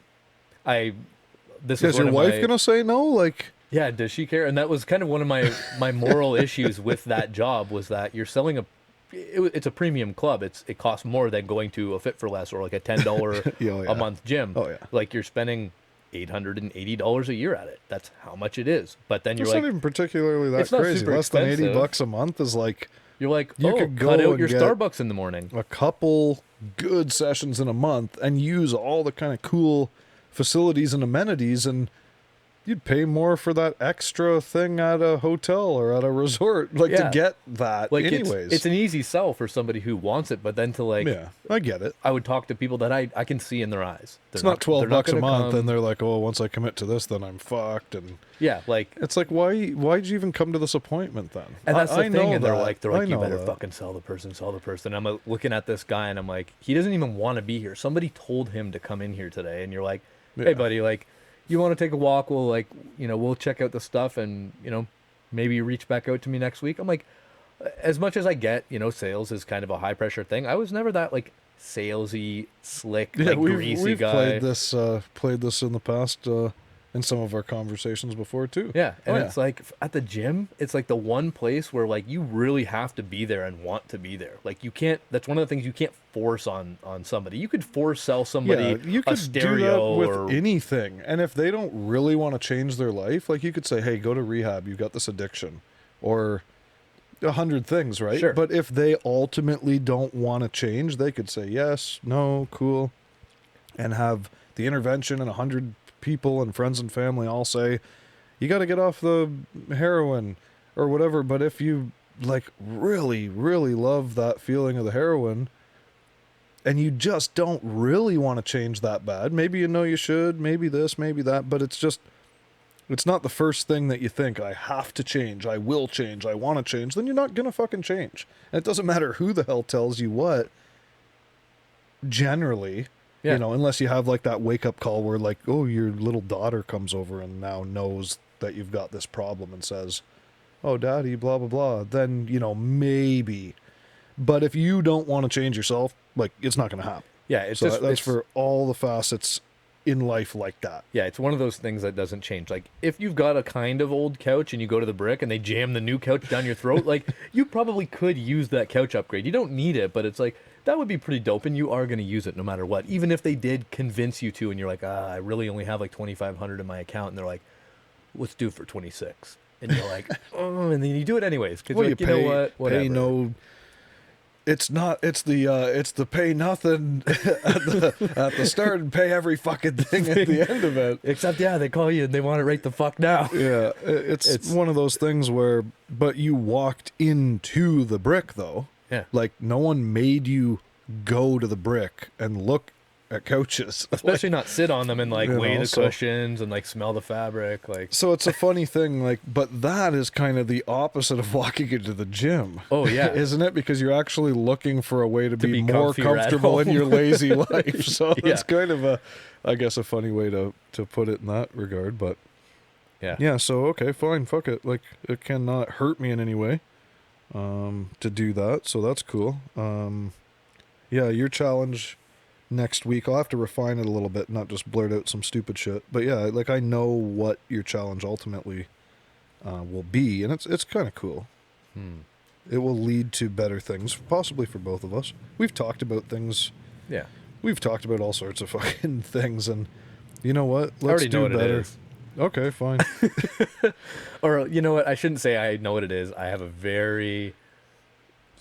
this is is your one of wife my- going to say no? Like, Yeah, does she care? And that was kind of one of my moral issues with that job, was that you're selling it's a premium club. It costs more than going to a Fit for Less or like a $10 yeah. a month gym. Oh, yeah. Like you're spending $880 a year at it. That's how much it is. But then you're it's like, not even particularly that it's not crazy. super Less than expensive. $80 a month is like you You could go cut out and your get Starbucks in the morning. a couple good sessions in a month and use all the kind of cool facilities and amenities, and you'd pay more for that extra thing at a hotel or at a resort, like Yeah. to get that. Like anyways, it's an easy sell for somebody who wants it, but then to like, yeah, I get it. I would talk to people that I can see in their eyes. It's not $12 a gonna month, come. and they're like, "Oh, once I commit to this, then I'm fucked." And Yeah, like, it's like, why'd you even come to this appointment then? and that's the I thing. know And they're that. like, I you know better that. fucking sell the person. I'm looking at this guy, and I'm like, he doesn't even want to be here. Somebody told him to come in here today, and you're like, hey, Yeah. buddy, like, you want to take a walk? We'll like, we'll check out the stuff, and maybe you reach back out to me next week. I'm like, as much as I get, sales is kind of a high pressure thing. I was never that like salesy, slick, Yeah, like we've greasy guy. played this in the past in some of our conversations before too. Yeah, and Oh, it's like at the gym, it's like the one place where like you really have to be there and want to be there. Like you can't. That's one of the things you can't force on somebody. You could force sell somebody you a could stereo do that with or anything, and if they don't really want to change their life, like you could say, "Hey, go to rehab. You've got this addiction," or 100 things, right? Sure. But if they ultimately don't want to change, they could say yes, no, cool, and have the intervention, and 100 people and friends and family all say, "You got to get off the heroin," or whatever. But if you like really, really love that feeling of the heroin, and you just don't really want to change that bad, maybe you should, maybe this, maybe that, but it's not the first thing that you think, I have to change, I will change, I want to change, then you're not going to fucking change. And it doesn't matter who the hell tells you what, generally, Yeah. unless you have like that wake up call where like, oh, your little daughter comes over and now knows that you've got this problem and says, oh, daddy, blah, blah, blah, then, maybe. But if you don't want to change yourself, like, it's not going to happen. yeah, it's So just that's it's, for all the facets in life like that. yeah, it's one of those things that doesn't change. Like if you've got a kind of old couch and you go to the brick and they jam the new couch down your throat, like you probably could use that couch upgrade. You don't need it, but it's like that would be pretty dope, and you are going to use it no matter what. Even if they did convince you to, and you're like, I really only have like 2,500 in my account, and they're like, let's do it for 26. and you're like, oh, and then you do it anyways because Well, like, you you pay, know what, whatever. pay no. It's not. It's the pay nothing at the start and pay every fucking thing at the end of it. Except they call you and they want it right the fuck now. Yeah, it's one of those things where, but you walked into the brick though. Yeah. Like no one made you go to the brick and look at couches. Especially not sit on them and like You weigh know, the so- cushions and like smell the fabric. Like, So it's a funny thing, like, but that is kind of the opposite of walking into the gym. oh yeah, Isn't it? Because you're actually looking for a way to be more comfier at comfortable in home. your lazy life. So Yeah. it's kind of I guess, a funny way to put it in that regard. But yeah. yeah, so okay, fine, fuck it. Like, it cannot hurt me in any way to do that. So that's cool. Yeah, your challenge next week, I'll have to refine it a little bit, not just blurt out some stupid shit. But yeah, like, I know what your challenge ultimately will be, and it's kind of cool. It will lead to better things, possibly for both of us. We've talked about things. Yeah. We've talked about all sorts of fucking things, and you know what? I Let's already do know what better. it is. Okay, fine. Or you know what? I shouldn't say I know what it is. I have a very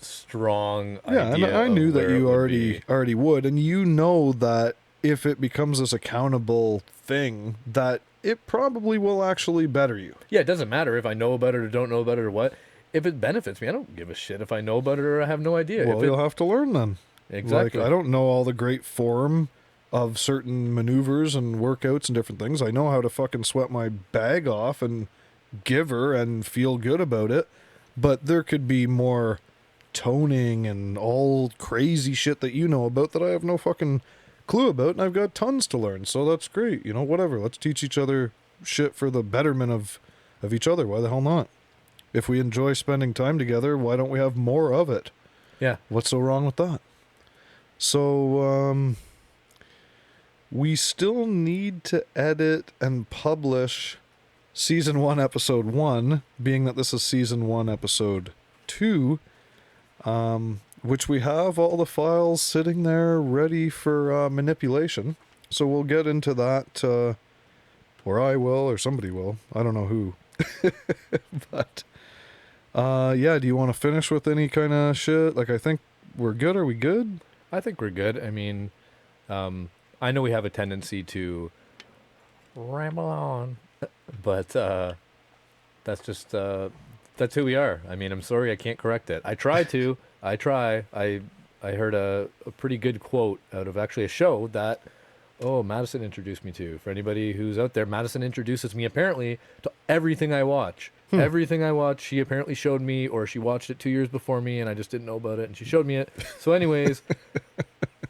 strong Yeah, and idea I knew of that where it you would be. already would, and you know that if it becomes this accountable thing, that it probably will actually better you. Yeah, it doesn't matter if I know about it or don't know about it or what. If it benefits me, I don't give a shit if I know about it or I have no idea. Well, if it, you'll have to learn then. exactly. Like, I don't know all the great form of certain maneuvers and workouts and different things. I know how to fucking sweat my bag off and give her and feel good about it, but there could be more toning and all crazy shit that you know about that I have no fucking clue about, and I've got tons to learn. So that's great. You know, whatever. Let's teach each other shit for the betterment of each other. Why the hell not? If we enjoy spending time together, why don't we have more of it? Yeah. What's so wrong with that? So, we still need to edit and publish season 1, episode 1, being that this is season 1, episode 2, which we have all the files sitting there ready for manipulation. So we'll get into that, or I will, or somebody will. I don't know who. But, yeah, do you want to finish with any kind of shit? Like, I think we're good. Are we good? I think we're good. I mean, I know we have a tendency to ramble on, but that's just that's who we are. I mean, I'm sorry I can't correct it. I try to. I try. I heard a pretty good quote out of actually a show that Madison introduced me to. For anybody who's out there, Madison introduces me apparently to everything I watch. Everything I watch, she apparently showed me, or she watched it 2 years before me, and I just didn't know about it, and she showed me it. So anyways,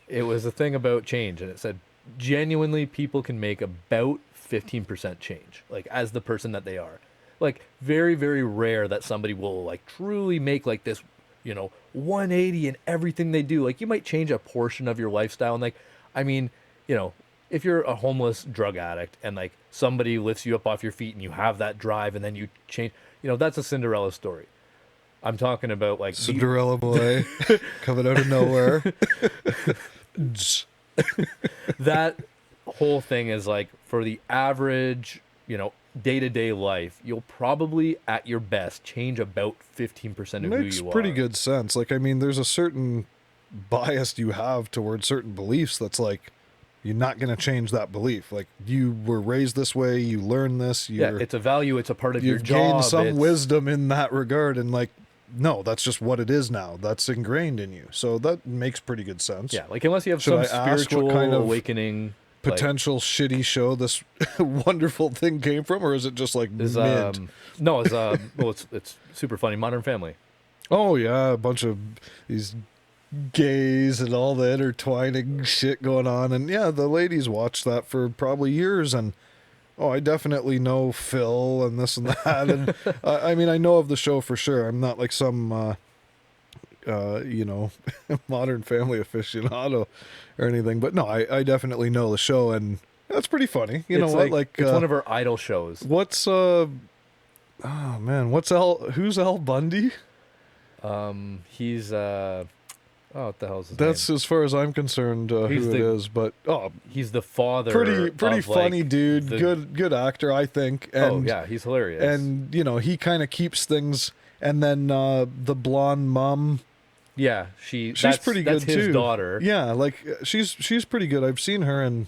it was a thing about change, and it said, genuinely, people can make about 15% change, like, as the person that they are. Like, very, very rare that somebody will, like, truly make, like, this, 180 in everything they do. Like, you might change a portion of your lifestyle, and, like, I mean, if you're a homeless drug addict and like somebody lifts you up off your feet and you have that drive and then you change, that's a Cinderella story. I'm talking about like Cinderella boy coming out of nowhere. That whole thing is like for the average, day-to-day life, you'll probably at your best change about 15% of who Makes you are. pretty good sense. Like, I mean, there's a certain bias you have towards certain beliefs that's like, you're not going to change that belief. Like, you were raised this way, you learn this, Yeah, it's a value, it's a part of your you've job. gained some it's- wisdom in that regard, and like, no, that's just what it is now. That's ingrained in you. So that makes pretty good sense. Yeah, like unless you have Should some I ask what spiritual kind of awakening. like, Potential shitty show this wonderful thing came from, or is it just like is mid? no, it's well, it's super funny. Modern Family. Oh yeah, a bunch of these gays and all the intertwining shit going on, and yeah, the ladies watched that for probably years, and I definitely know Phil and this and that, and I mean, I know of the show for sure. I'm not like some Modern Family aficionado or anything, but no, I definitely know the show, and that's pretty funny. You know It's what? Like it's one of her idol shows. what's who's Al Bundy? He's Oh, what the hell's his That's name? as far as I'm concerned He's who it the- is. But He's the father. pretty of, funny like, dude. the- Good actor, I think. And, Oh yeah, he's hilarious. And he kind of keeps things. And then the blonde mom. yeah, She's that's pretty that's good his too. daughter. Yeah, like she's pretty good. I've seen her in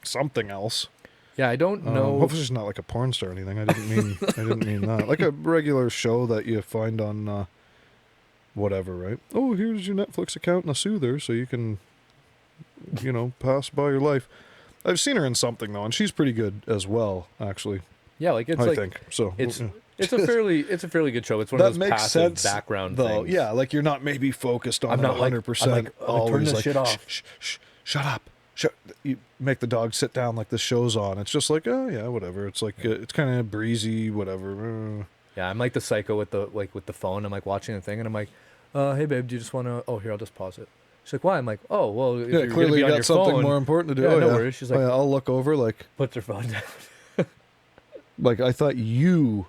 something else. Yeah, I don't know. Hopefully she's not like a porn star or anything. I didn't mean that. Like a regular show that you find on whatever, right? Oh, here's your Netflix account and a soother, so you can pass by your life. I've seen her in something though, and she's pretty good as well, actually. Yeah, like it's I like think so. it's yeah. it's a fairly good show. It's one That of those makes passive sense, background though. things. Yeah, like you're not maybe focused on I'm it not like 100%. I'm like, oh, turn always this like, shit off. Shut up. You make the dog sit down like the show's on. It's just like, oh yeah, whatever. It's like it's kind of breezy, whatever. Yeah, I'm like the psycho with the phone. I'm like watching the thing, and I'm like, hey babe, do you just want to? Oh, here, I'll just pause it. She's like, why? I'm like, oh, well, if Yeah, you're clearly gonna be you on got your something phone, more important to do. Yeah, oh, no yeah. worries. She's Oh, like, yeah, I'll look over like puts her phone down. I thought you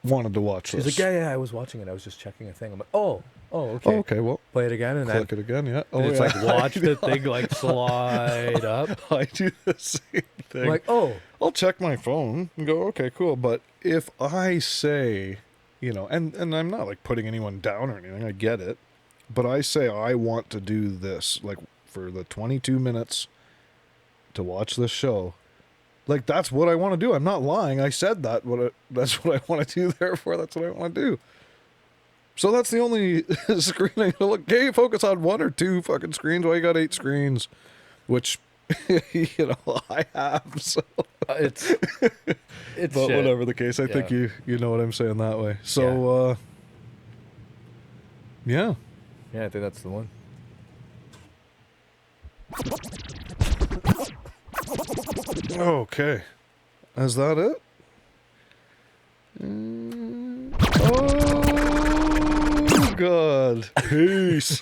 wanted to watch She's this. like, yeah, I was watching it. I was just checking a thing. I'm like, okay. Oh, okay, well, Play it again, and then click it again, yeah. Oh, and it's yeah. like watch the thing like slide up. I do the same thing. I'm like, oh, I'll check my phone and go, okay, cool. But if I say, and I'm not like putting anyone down or anything, I get it. But I say I want to do this, like for the 22 minutes to watch this show. Like that's what I want to do. I'm not lying. I said that. That's what I want to do. Therefore, that's what I want to do. So that's the only screening. Look, okay, focus on one or two fucking screens. Why you got 8 screens? Which, I have. So, it's but shit. whatever the case, I think Yeah. you know what I'm saying that way. So, yeah. Yeah, I think that's the one. Okay. Is that it? Oh, God. Peace.